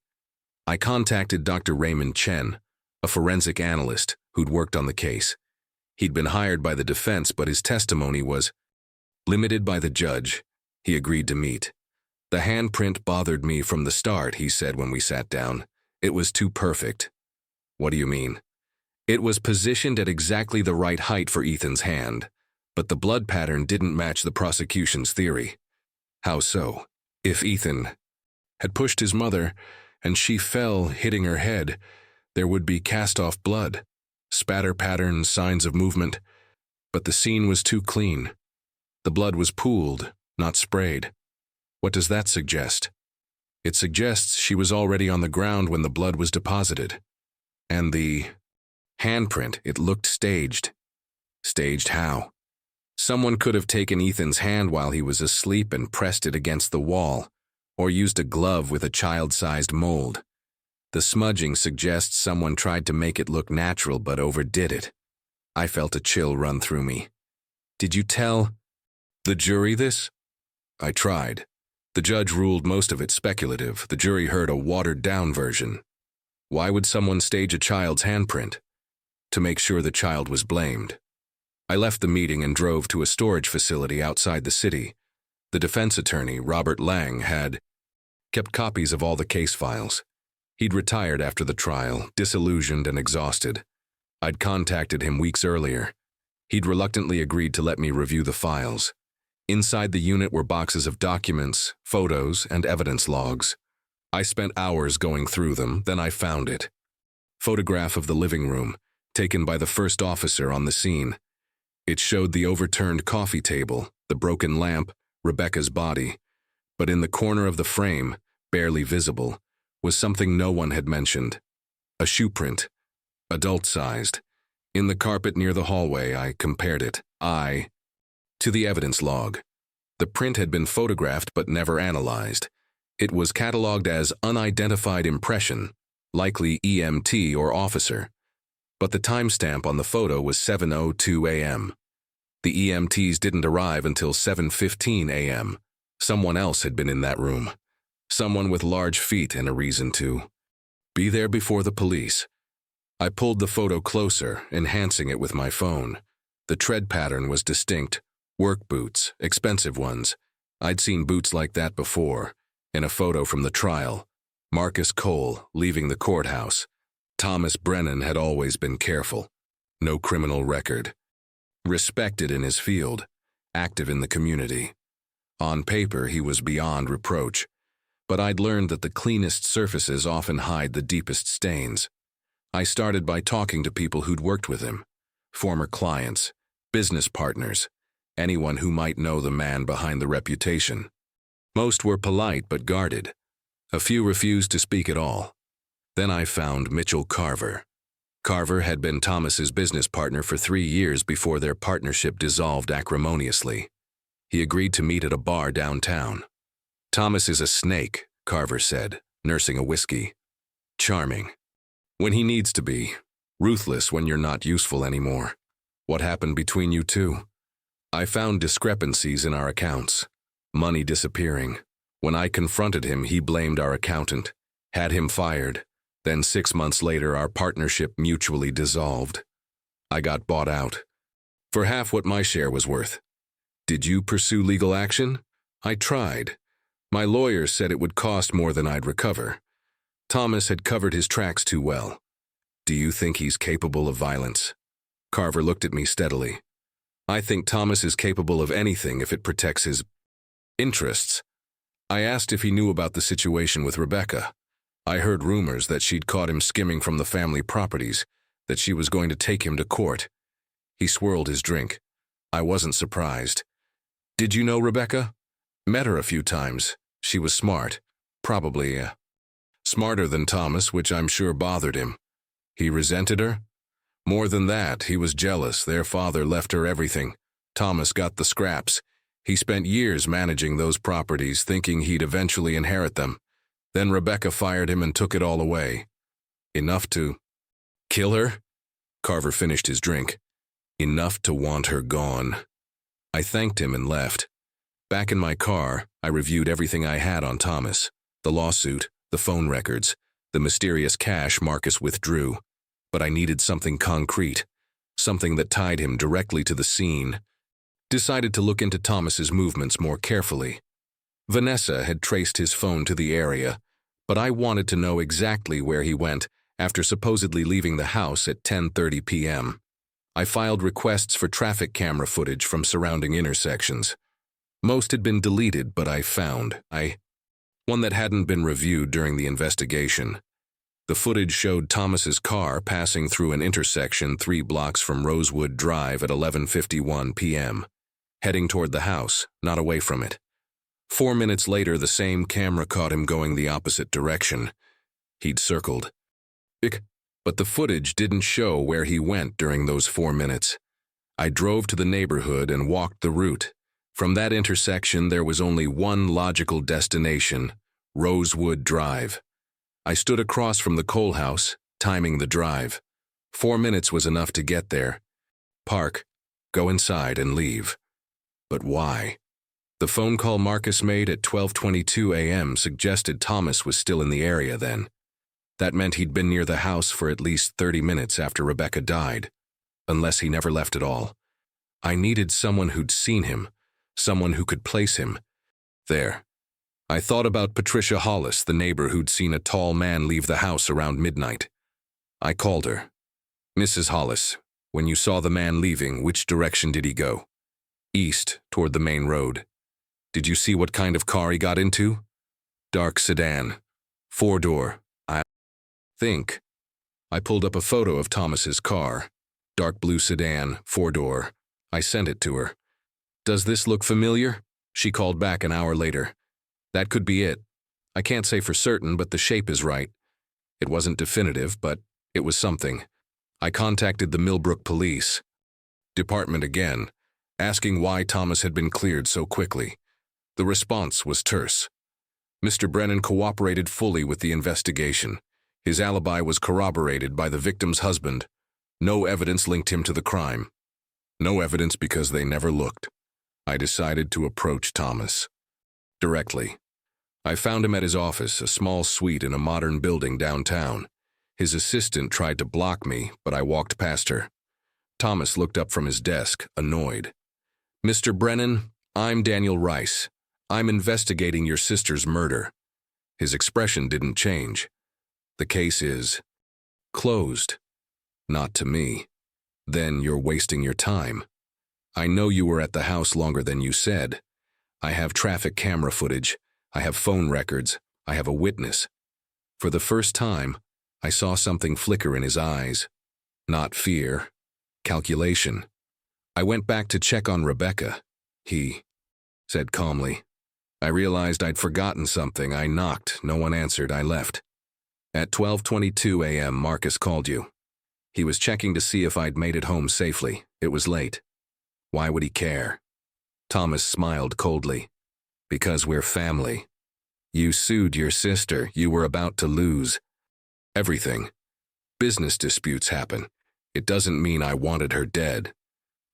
I contacted Dr. Raymond Chen, a forensic analyst who'd worked on the case. He'd been hired by the defense, but his testimony was limited by the judge. He agreed to meet. The handprint bothered me from the start, he said when we sat down. It was too perfect. What do you mean? It was positioned at exactly the right height for Ethan's hand, but the blood pattern didn't match the prosecution's theory. How so? If Ethan had pushed his mother and she fell, hitting her head, there would be cast-off blood, spatter patterns, signs of movement, but the scene was too clean. The blood was pooled, not sprayed. What does that suggest? It suggests she was already on the ground when the blood was deposited. And the handprint, it looked staged. Staged how? Someone could have taken Ethan's hand while he was asleep and pressed it against the wall, or used a glove with a child-sized mold. The smudging suggests someone tried to make it look natural but overdid it. I felt a chill run through me. Did you tell the jury this? I tried. The judge ruled most of it speculative. The jury heard a watered-down version. Why would someone stage a child's handprint? To make sure the child was blamed. I left the meeting and drove to a storage facility outside the city. The defense attorney, Robert Lang, had kept copies of all the case files. He'd retired after the trial, disillusioned and exhausted. I'd contacted him weeks earlier. He'd reluctantly agreed to let me review the files. Inside the unit were boxes of documents, photos, and evidence logs. I spent hours going through them, then I found it. Photograph of the living room, taken by the first officer on the scene. It showed the overturned coffee table, the broken lamp, Rebecca's body. But in the corner of the frame, barely visible, was something no one had mentioned. A shoe print, adult-sized. In the carpet near the hallway, I compared it, to the evidence log. The print had been photographed but never analyzed. It was cataloged as unidentified impression, likely EMT or officer. But the timestamp on the photo was 7:02 a.m. The EMTs didn't arrive until 7:15 a.m. Someone else had been in that room. Someone with large feet and a reason to be there before the police. I pulled the photo closer, enhancing it with my phone. The tread pattern was distinct. Work boots, expensive ones. I'd seen boots like that before, in a photo from the trial. Marcus Cole leaving the courthouse. Thomas Brennan had always been careful. No criminal record. Respected in his field. Active in the community. On paper, he was beyond reproach. But I'd learned that the cleanest surfaces often hide the deepest stains. I started by talking to people who'd worked with him. Former clients, business partners, anyone who might know the man behind the reputation. Most were polite but guarded. A few refused to speak at all. Then I found Mitchell Carver. Carver had been Thomas's business partner for 3 years before their partnership dissolved acrimoniously. He agreed to meet at a bar downtown. "Thomas is a snake," Carver said, nursing a whiskey. "Charming. When he needs to be. Ruthless when you're not useful anymore." "What happened between you two?" "I found discrepancies in our accounts. Money disappearing. When I confronted him, he blamed our accountant. Had him fired. Then 6 months later, our partnership mutually dissolved. I got bought out. For half what my share was worth." "Did you pursue legal action?" "I tried. My lawyers said it would cost more than I'd recover. Thomas had covered his tracks too well." "Do you think he's capable of violence?" Carver looked at me steadily. "I think Thomas is capable of anything if it protects his interests." I asked if he knew about the situation with Rebecca. I heard rumors that she'd caught him skimming from the family properties, that she was going to take him to court. He swirled his drink. I wasn't surprised. "Did you know Rebecca?" "Met her a few times. She was smart. Probably, smarter than Thomas, which I'm sure bothered him." "He resented her?" "More than that, he was jealous. Their father left her everything. Thomas got the scraps. He spent years managing those properties, thinking he'd eventually inherit them. Then Rebecca fired him and took it all away. Enough to kill her?" Carver finished his drink. "Enough to want her gone." I thanked him and left. Back in my car, I reviewed everything I had on Thomas. The lawsuit, the phone records, the mysterious cash Marcus withdrew. But I needed something concrete, something that tied him directly to the scene. Decided to look into Thomas's movements more carefully. Vanessa had traced his phone to the area, but I wanted to know exactly where he went after supposedly leaving the house at 10:30 p.m. I filed requests for traffic camera footage from surrounding intersections. Most had been deleted, but I found one that hadn't been reviewed during the investigation. The footage showed Thomas's car passing through an intersection 3 blocks from Rosewood Drive at 11:51 p.m., heading toward the house, not away from it. 4 minutes later, the same camera caught him going the opposite direction. He'd circled. But the footage didn't show where he went during those 4 minutes. I drove to the neighborhood and walked the route. From that intersection, there was only one logical destination, Rosewood Drive. I stood across from the Cole house, timing the drive. 4 minutes was enough to get there. Park, go inside and leave. But why? The phone call Marcus made at 12:22 a.m. suggested Thomas was still in the area then. That meant he'd been near the house for at least 30 minutes after Rebecca died, unless he never left at all. I needed someone who'd seen him, someone who could place him. There. I thought about Patricia Hollis, the neighbor who'd seen a tall man leave the house around midnight. I called her. "Mrs. Hollis, when you saw the man leaving, which direction did he go?" "East, toward the main road." "Did you see what kind of car he got into?" "Dark sedan. 4-door. I think." I pulled up a photo of Thomas's car. Dark blue sedan, 4-door. I sent it to her. "Does this look familiar?" She called back an hour later. "That could be it. I can't say for certain, but the shape is right." It wasn't definitive, but it was something. I contacted the Millbrook Police Department again, asking why Thomas had been cleared so quickly. The response was terse. Mr. Brennan cooperated fully with the investigation. His alibi was corroborated by the victim's husband. No evidence linked him to the crime. No evidence because they never looked. I decided to approach Thomas directly. I found him at his office, a small suite in a modern building downtown. His assistant tried to block me, but I walked past her. Thomas looked up from his desk, annoyed. "Mr. Brennan, I'm Daniel Rice. I'm investigating your sister's murder. His expression didn't change. The case is closed. Not to me. Then you're wasting your time. I know you were at the house longer than you said. I have traffic camera footage. I have phone records. I have a witness. For the first time, I saw something flicker in his eyes. Not fear. Calculation. I went back to check on Rebecca. He said calmly. I realized I'd forgotten something. I knocked. No one answered. I left. At 12:22 a.m., Marcus called you. He was checking to see if I'd made it home safely. It was late. Why would he care? Thomas smiled coldly. Because we're family. You sued your sister. You were about to lose everything. Business disputes happen. It doesn't mean I wanted her dead.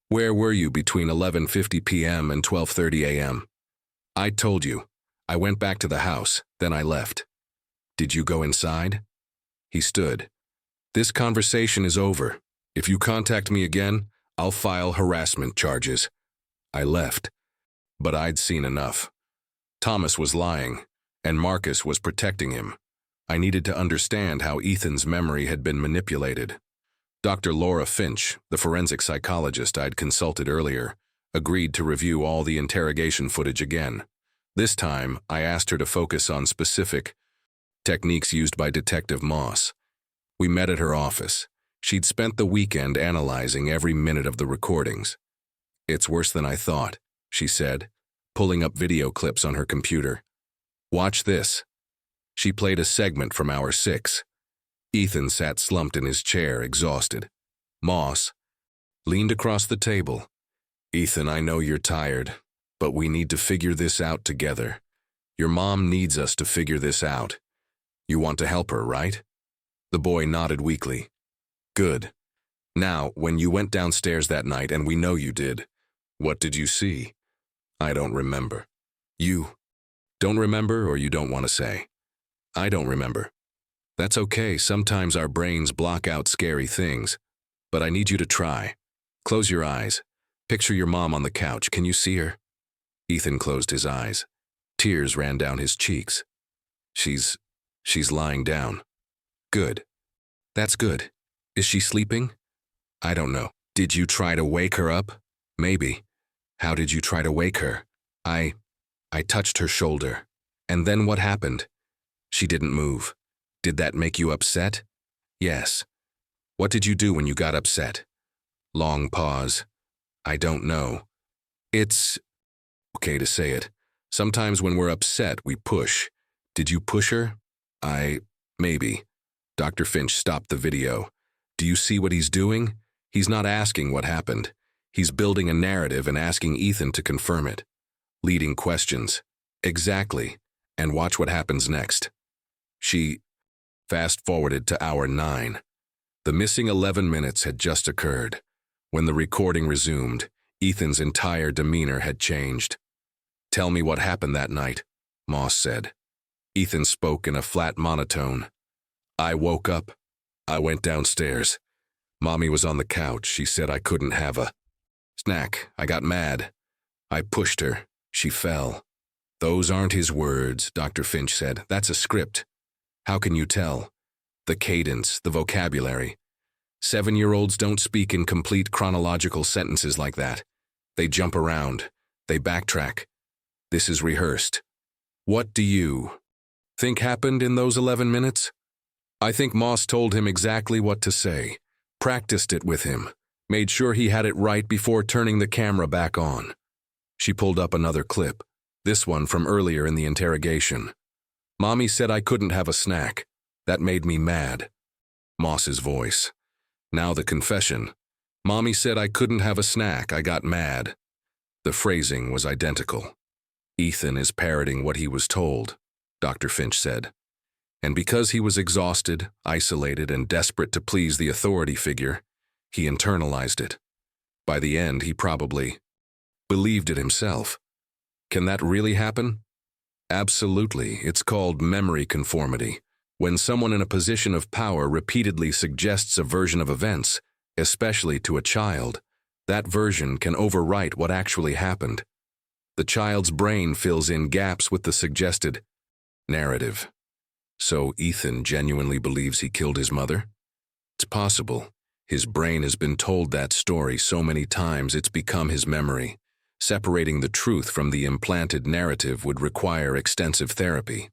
Where were you between 11:50 p.m. and 12:30 a.m.? I told you. I went back to the house, then I left. Did you go inside? He stood. This conversation is over. If you contact me again, I'll file harassment charges. I left. But I'd seen enough. Thomas was lying, and Marcus was protecting him. I needed to understand how Ethan's memory had been manipulated. Dr. Laura Finch, the forensic psychologist I'd consulted earlier, agreed to review all the interrogation footage again. This time, I asked her to focus on specific techniques used by Detective Moss. We met at her office. She'd spent the weekend analyzing every minute of the recordings. It's worse than I thought, she said, pulling up video clips on her computer. Watch this. She played a segment from hour 6. Ethan sat slumped in his chair, exhausted. Moss leaned across the table. Ethan, I know you're tired, but we need to figure this out together. Your mom needs us to figure this out. You want to help her, right? The boy nodded weakly. Good. Now, when you went downstairs that night, and we know you did, what did you see? I don't remember. You don't remember, or you don't want to say? I don't remember. That's okay. Sometimes our brains block out scary things. But I need you to try. Close your eyes. Picture your mom on the couch. Can you see her? Ethan closed his eyes. Tears ran down his cheeks. She's lying down. Good. That's good. Is she sleeping? I don't know. Did you try to wake her up? Maybe. How did you try to wake her? I touched her shoulder. And then what happened? She didn't move. Did that make you upset? Yes. What did you do when you got upset? Long pause. I don't know. It's okay to say it. Sometimes when we're upset, we push. Did you push her? Maybe. Dr. Finch stopped the video. Do you see what he's doing? He's not asking what happened. He's building a narrative and asking Ethan to confirm it. Leading questions. Exactly. And watch what happens next. She fast-forwarded to hour 9. The missing 11 minutes had just occurred. When the recording resumed, Ethan's entire demeanor had changed. Tell me what happened that night, Moss said. Ethan spoke in a flat monotone. I woke up. I went downstairs. Mommy was on the couch. She said I couldn't have a snack. I got mad. I pushed her. She fell. Those aren't his words, Dr. Finch said. That's a script. How can you tell? The cadence, the vocabulary. 7-year-olds don't speak in complete chronological sentences like that. They jump around. They backtrack. This is rehearsed. What do you think happened in those 11 minutes? I think Moss told him exactly what to say, practiced it with him, made sure he had it right before turning the camera back on. She pulled up another clip, this one from earlier in the interrogation. Mommy said I couldn't have a snack. That made me mad. Moss's voice. Now the confession. Mommy said I couldn't have a snack. I got mad. The phrasing was identical. Ethan is parroting what he was told, Dr. Finch said. And because he was exhausted, isolated, and desperate to please the authority figure, he internalized it. By the end, he probably believed it himself. Can that really happen? Absolutely. It's called memory conformity. When someone in a position of power repeatedly suggests a version of events, especially to a child, that version can overwrite what actually happened. The child's brain fills in gaps with the suggested narrative. So Ethan genuinely believes he killed his mother? It's possible. His brain has been told that story so many times it's become his memory. Separating the truth from the implanted narrative would require extensive therapy.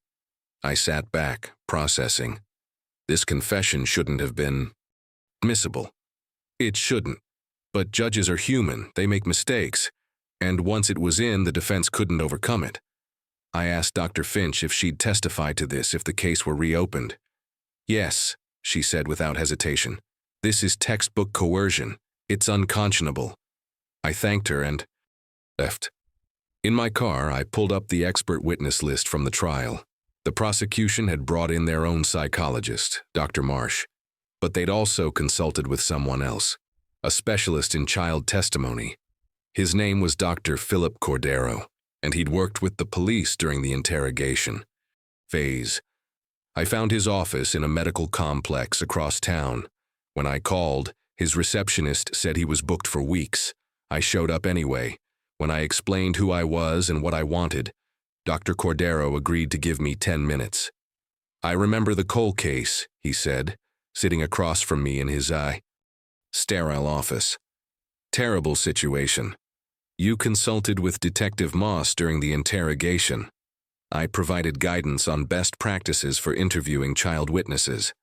I sat back, processing. This confession shouldn't have been admissible. It shouldn't. But judges are human, they make mistakes. And once it was in, the defense couldn't overcome it. I asked Dr. Finch if she'd testify to this if the case were reopened. Yes, she said without hesitation. This is textbook coercion. It's unconscionable. I thanked her and left. In my car, I pulled up the expert witness list from the trial. The prosecution had brought in their own psychologist, Dr. Marsh, but they'd also consulted with someone else, a specialist in child testimony. His name was Dr. Philip Cordero, and he'd worked with the police during the interrogation phase. I found his office in a medical complex across town. When I called, his receptionist said he was booked for weeks. I showed up anyway. When I explained who I was and what I wanted, Dr. Cordero agreed to give me 10 minutes. I remember the Cole case, he said, sitting across from me in his sterile office. Terrible situation. You consulted with Detective Moss during the interrogation. I provided guidance on best practices for interviewing child witnesses.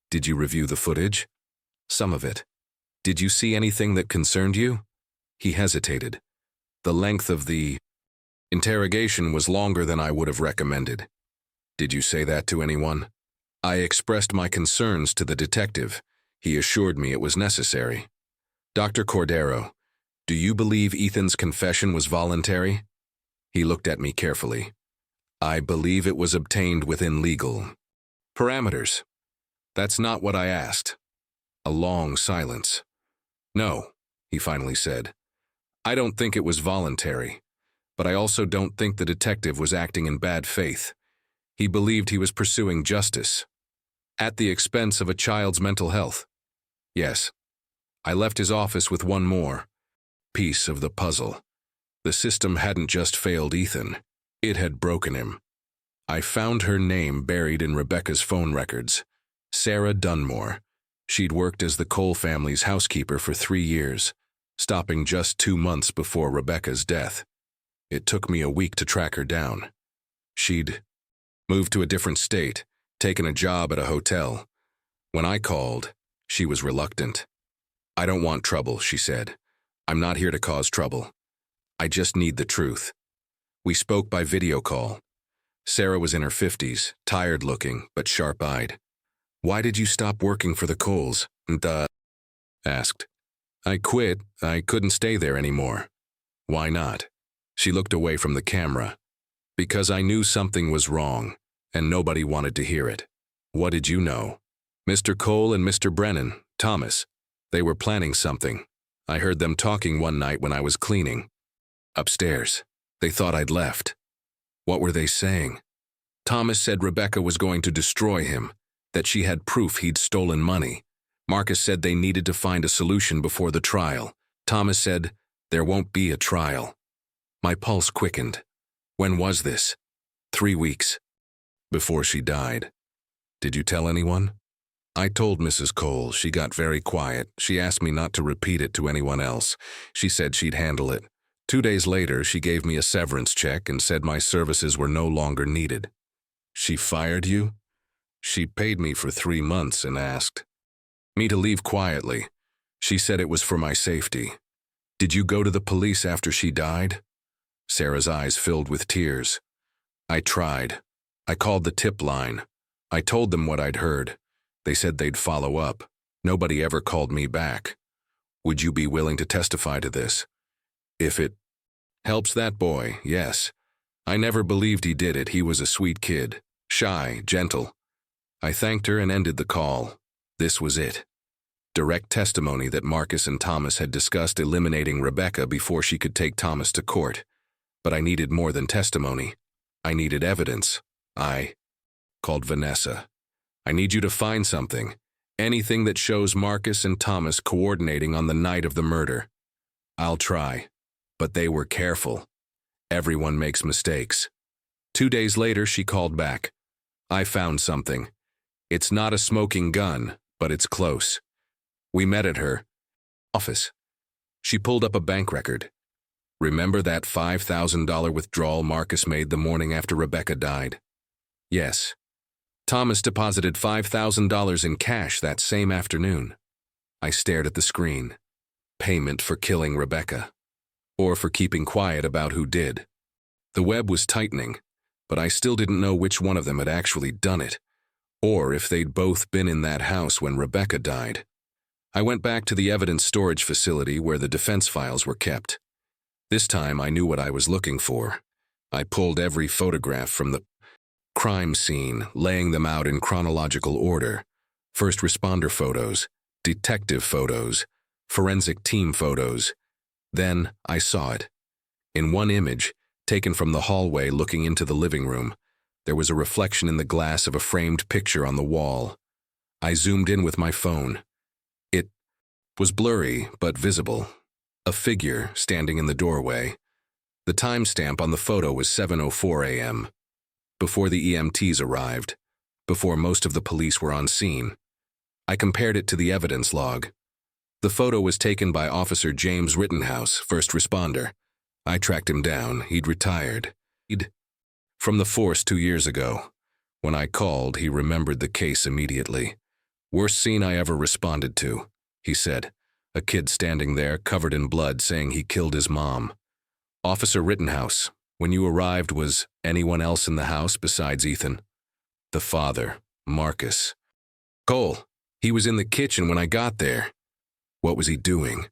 Did you review the footage? Some of it. Did you see anything that concerned you? He hesitated. The length of the interrogation was longer than I would have recommended. Did you say that to anyone? I expressed my concerns to the detective. He assured me it was necessary. Dr. Cordero, do you believe Ethan's confession was voluntary? He looked at me carefully. I believe it was obtained within legal parameters. That's not what I asked. A long silence. No, he finally said. I don't think it was voluntary, but I also don't think the detective was acting in bad faith. He believed he was pursuing justice, at the expense of a child's mental health. Yes, I left his office with one more piece of the puzzle. The system hadn't just failed Ethan, it had broken him. I found her name buried in Rebecca's phone records, Sarah Dunmore. She'd worked as the Cole family's housekeeper for 3 years, stopping just 2 months before Rebecca's death. It took me a week to track her down. She'd moved to a different state, taken a job at a hotel. When I called, she was reluctant. I don't want trouble, she said. I'm not here to cause trouble. I just need the truth. We spoke by video call. Sarah was in her 50s, tired-looking, but sharp-eyed. Why did you stop working for the Coles? Asked. I quit. I couldn't stay there anymore. Why not? She looked away from the camera. Because I knew something was wrong, and nobody wanted to hear it. What did you know? Mr. Cole and Mr. Brennan, Thomas, they were planning something. I heard them talking one night when I was cleaning. Upstairs. They thought I'd left. What were they saying? Thomas said Rebecca was going to destroy him, that she had proof he'd stolen money. Marcus said they needed to find a solution before the trial. Thomas said, there won't be a trial. My pulse quickened. When was this? 3 weeks. Before she died. Did you tell anyone? I told Mrs. Cole. She got very quiet. She asked me not to repeat it to anyone else. She said she'd handle it. 2 days later, she gave me a severance check and said my services were no longer needed. She fired you? She paid me for 3 months and asked me to leave quietly. She said it was for my safety. Did you go to the police after she died? Sarah's eyes filled with tears. I tried. I called the tip line. I told them what I'd heard. They said they'd follow up. Nobody ever called me back. Would you be willing to testify to this? If it helps that boy, yes. I never believed he did it. He was a sweet kid. Shy, gentle. I thanked her and ended the call. This was it. Direct testimony that Marcus and Thomas had discussed eliminating Rebecca before she could take Thomas to court. But I needed more than testimony. I needed evidence. I called Vanessa. I need you to find something. Anything that shows Marcus and Thomas coordinating on the night of the murder. I'll try. But they were careful. Everyone makes mistakes. 2 days later, she called back. I found something. It's not a smoking gun, but it's close. We met at her office. She pulled up a bank record. Remember that $5,000 withdrawal Marcus made the morning after Rebecca died? Yes. Thomas deposited $5,000 in cash that same afternoon. I stared at the screen. Payment for killing Rebecca. Or for keeping quiet about who did. The web was tightening, but I still didn't know which one of them had actually done it, or if they'd both been in that house when Rebecca died. I went back to the evidence storage facility where the defense files were kept. This time I knew what I was looking for. I pulled every photograph from the crime scene, laying them out in chronological order. First responder photos, detective photos, forensic team photos. Then I saw it. In one image, taken from the hallway looking into the living room, there was a reflection in the glass of a framed picture on the wall. I zoomed in with my phone. It was blurry, but visible. A figure standing in the doorway. The timestamp on the photo was 7:04 a.m. Before the EMTs arrived, before most of the police were on scene. I compared it to the evidence log. The photo was taken by Officer James Rittenhouse, first responder. I tracked him down. He'd retired. From the force 2 years ago. When I called, he remembered the case immediately. Worst scene I ever responded to, he said. A kid standing there, covered in blood, saying he killed his mom. Officer Rittenhouse, when you arrived, was anyone else in the house besides Ethan? The father, Marcus. Cole, he was in the kitchen when I got there. What was he doing?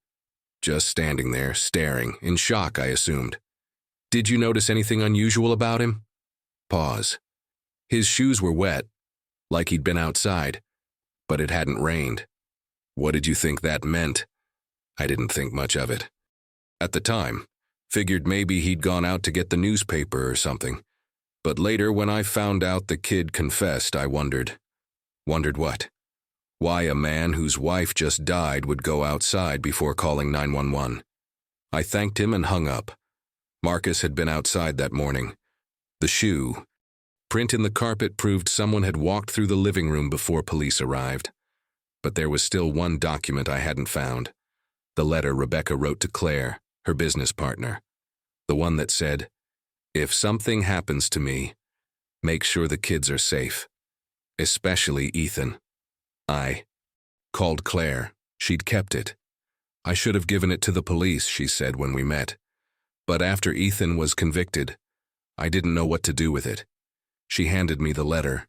Just standing there, staring, in shock, I assumed. Did you notice anything unusual about him? Pause. His shoes were wet, like he'd been outside, but it hadn't rained. What did you think that meant? I didn't think much of it. At the time, figured maybe he'd gone out to get the newspaper or something. But later, when I found out the kid confessed, I wondered. Wondered what? Why a man whose wife just died would go outside before calling 911. I thanked him and hung up. Marcus had been outside that morning. The shoe print in the carpet proved someone had walked through the living room before police arrived. But there was still one document I hadn't found. The letter Rebecca wrote to Claire, her business partner. The one that said, "If something happens to me, make sure the kids are safe. Especially Ethan." I called Claire. She'd kept it. I should have given it to the police, she said when we met. But after Ethan was convicted, I didn't know what to do with it. She handed me the letter.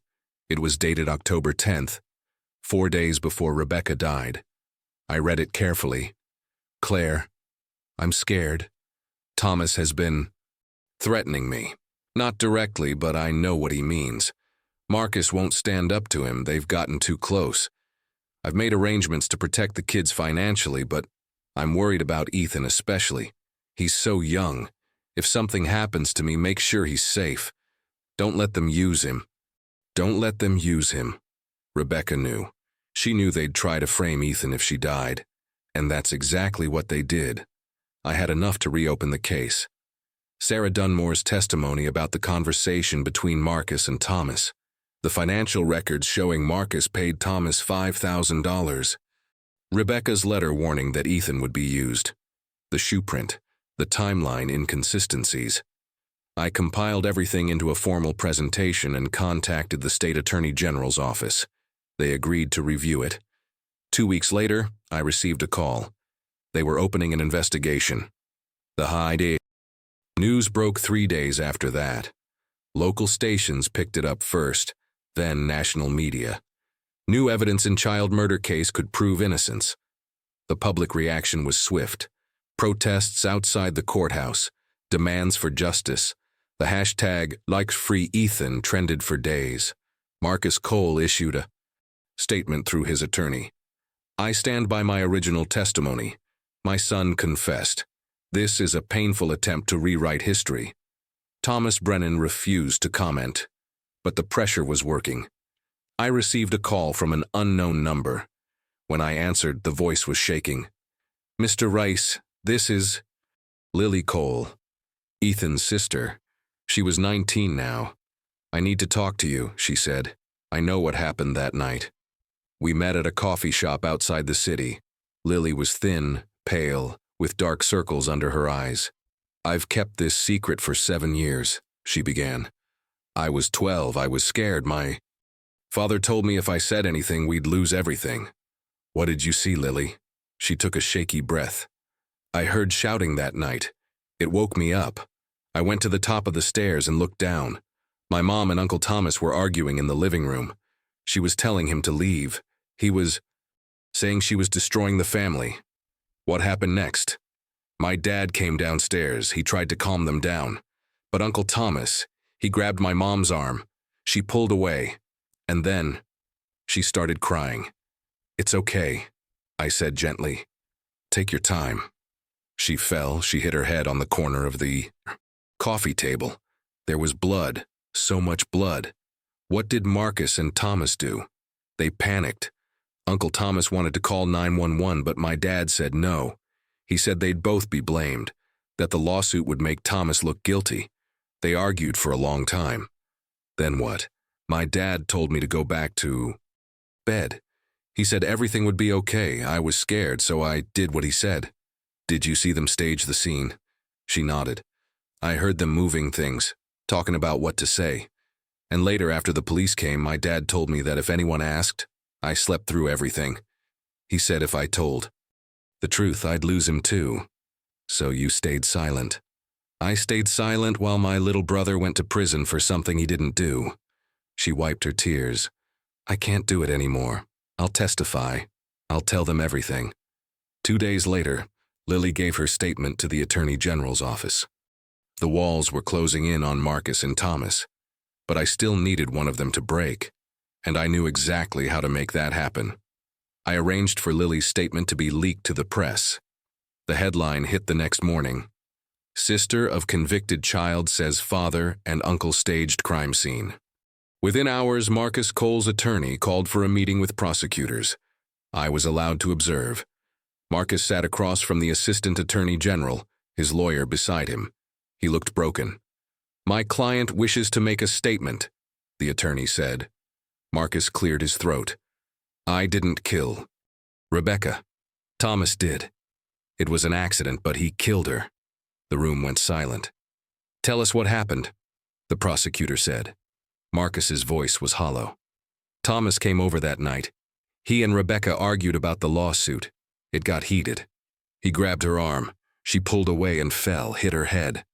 It was dated October 10th, 4 days before Rebecca died. I read it carefully. Claire, I'm scared. Thomas has been threatening me. Not directly, but I know what he means. Marcus won't stand up to him. They've gotten too close. I've made arrangements to protect the kids financially, but I'm worried about Ethan especially. He's so young. If something happens to me, make sure he's safe. Don't let them use him. Don't let them use him. Rebecca knew. She knew they'd try to frame Ethan if she died. And that's exactly what they did. I had enough to reopen the case. Sarah Dunmore's testimony about the conversation between Marcus and Thomas. The financial records showing Marcus paid Thomas $5,000. Rebecca's letter warning that Ethan would be used. The shoe print. The timeline inconsistencies. I compiled everything into a formal presentation and contacted the State Attorney General's office. They agreed to review it. 2 weeks later, I received a call. They were opening an investigation. The high day. News broke 3 days after that. Local stations picked it up first, then national media. New evidence in child murder case could prove innocence. The public reaction was swift. Protests outside the courthouse, demands for justice. The hashtag #LikeFreeEthan trended for days. Marcus Cole issued a statement through his attorney. I stand by my original testimony. My son confessed. This is a painful attempt to rewrite history. Thomas Brennan refused to comment, but the pressure was working. I received a call from an unknown number. When I answered, the voice was shaking. Mr. Rice, this is Lily Cole. Ethan's sister. She was 19 now. "I need to talk to you," she said. "I know what happened that night." We met at a coffee shop outside the city. Lily was thin, pale, with dark circles under her eyes. "I've kept this secret for 7 years," she began. "I was 12. I was scared. My father told me if I said anything, we'd lose everything." "What did you see, Lily?" She took a shaky breath. "I heard shouting that night. It woke me up. I went to the top of the stairs and looked down. My mom and Uncle Thomas were arguing in the living room. She was telling him to leave. He was saying she was destroying the family." "What happened next?" "My dad came downstairs. He tried to calm them down. But Uncle Thomas, he grabbed my mom's arm. She pulled away. And then she started crying." "It's okay," I said gently. "Take your time." She fell. She hit her head on the corner of the coffee table. There was blood, so much blood. What did Marcus and Thomas do? They panicked. Uncle Thomas wanted to call 911, but my dad said no. He said they'd both be blamed, that the lawsuit would make Thomas look guilty. They argued for a long time. Then what? My dad told me to go back to bed. He said everything would be okay. I was scared, so I did what he said. "Did you see them stage the scene?" She nodded. "I heard them moving things, talking about what to say. And later, after the police came, my dad told me that if anyone asked, I slept through everything. He said if I told the truth, I'd lose him too. So you stayed silent." "I stayed silent while my little brother went to prison for something he didn't do." She wiped her tears. "I can't do it anymore. I'll testify. I'll tell them everything." 2 days later, Lily gave her statement to the Attorney General's office. The walls were closing in on Marcus and Thomas, but I still needed one of them to break, and I knew exactly how to make that happen. I arranged for Lily's statement to be leaked to the press. The headline hit the next morning. "Sister of convicted child says father and uncle staged crime scene." Within hours, Marcus Cole's attorney called for a meeting with prosecutors. I was allowed to observe. Marcus sat across from the Assistant Attorney General, his lawyer beside him. He looked broken. "My client wishes to make a statement," the attorney said. Marcus cleared his throat. "I didn't kill Rebecca. Thomas did. It was an accident, but he killed her." The room went silent. "Tell us what happened," the prosecutor said. Marcus's voice was hollow. "Thomas came over that night. He and Rebecca argued about the lawsuit. It got heated. He grabbed her arm. She pulled away and fell, hit her head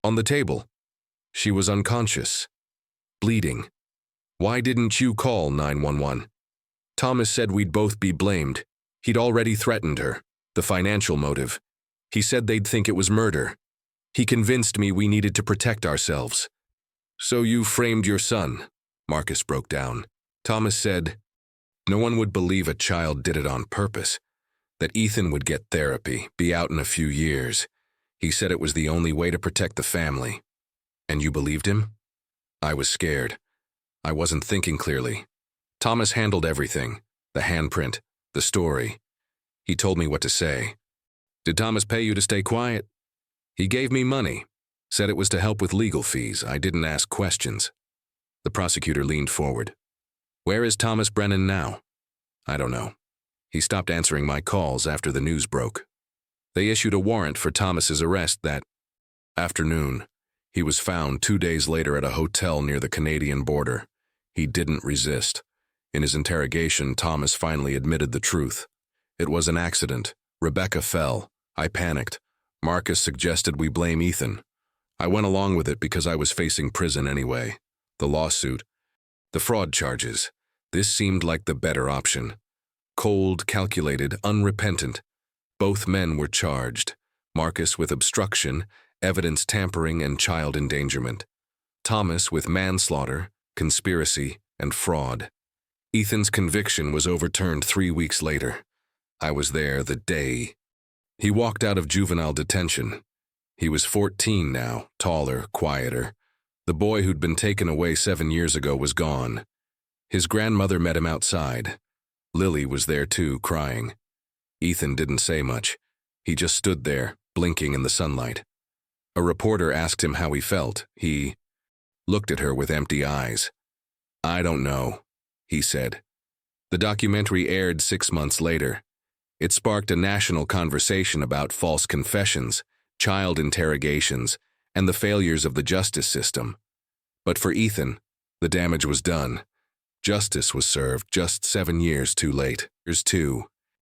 on the table. She was unconscious, bleeding. Why didn't you call 911? Thomas said we'd both be blamed. He'd already threatened her, the financial motive. He said they'd think it was murder. He convinced me we needed to protect ourselves. So you framed your son, Marcus broke down. Thomas said no one would believe a child did it on purpose, that Ethan would get therapy, be out in a few years. He said it was the only way to protect the family. And you believed him? I was scared. I wasn't thinking clearly. Thomas handled everything, the handprint, the story. He told me what to say. Did Thomas pay you to stay quiet? He gave me money, said it was to help with legal fees. I didn't ask questions. The prosecutor leaned forward. Where is Thomas Brennan now? I don't know. He stopped answering my calls after the news broke. They issued a warrant for Thomas's arrest that afternoon. He was found 2 days later at a hotel near the Canadian border. He didn't resist. In his interrogation, Thomas finally admitted the truth. It was an accident. Rebecca fell. I panicked. Marcus suggested we blame Ethan. I went along with it because I was facing prison anyway. The lawsuit, the fraud charges. This seemed like the better option. Cold, calculated, unrepentant. Both men were charged. Marcus with obstruction, evidence tampering, and child endangerment. Thomas with manslaughter, conspiracy, and fraud. Ethan's conviction was overturned 3 weeks later. I was there the day he walked out of juvenile detention. He was 14 now, taller, quieter. The boy who'd been taken away 7 years ago was gone. His grandmother met him outside. Lily was there too, crying. Ethan didn't say much. He just stood there, blinking in the sunlight. A reporter asked him how he felt. He looked at her with empty eyes. "I don't know," he said. The documentary aired 6 months later. It sparked a national conversation about false confessions, child interrogations, and the failures of the justice system. But for Ethan, the damage was done. Justice was served just 7 years too late. Here's 2.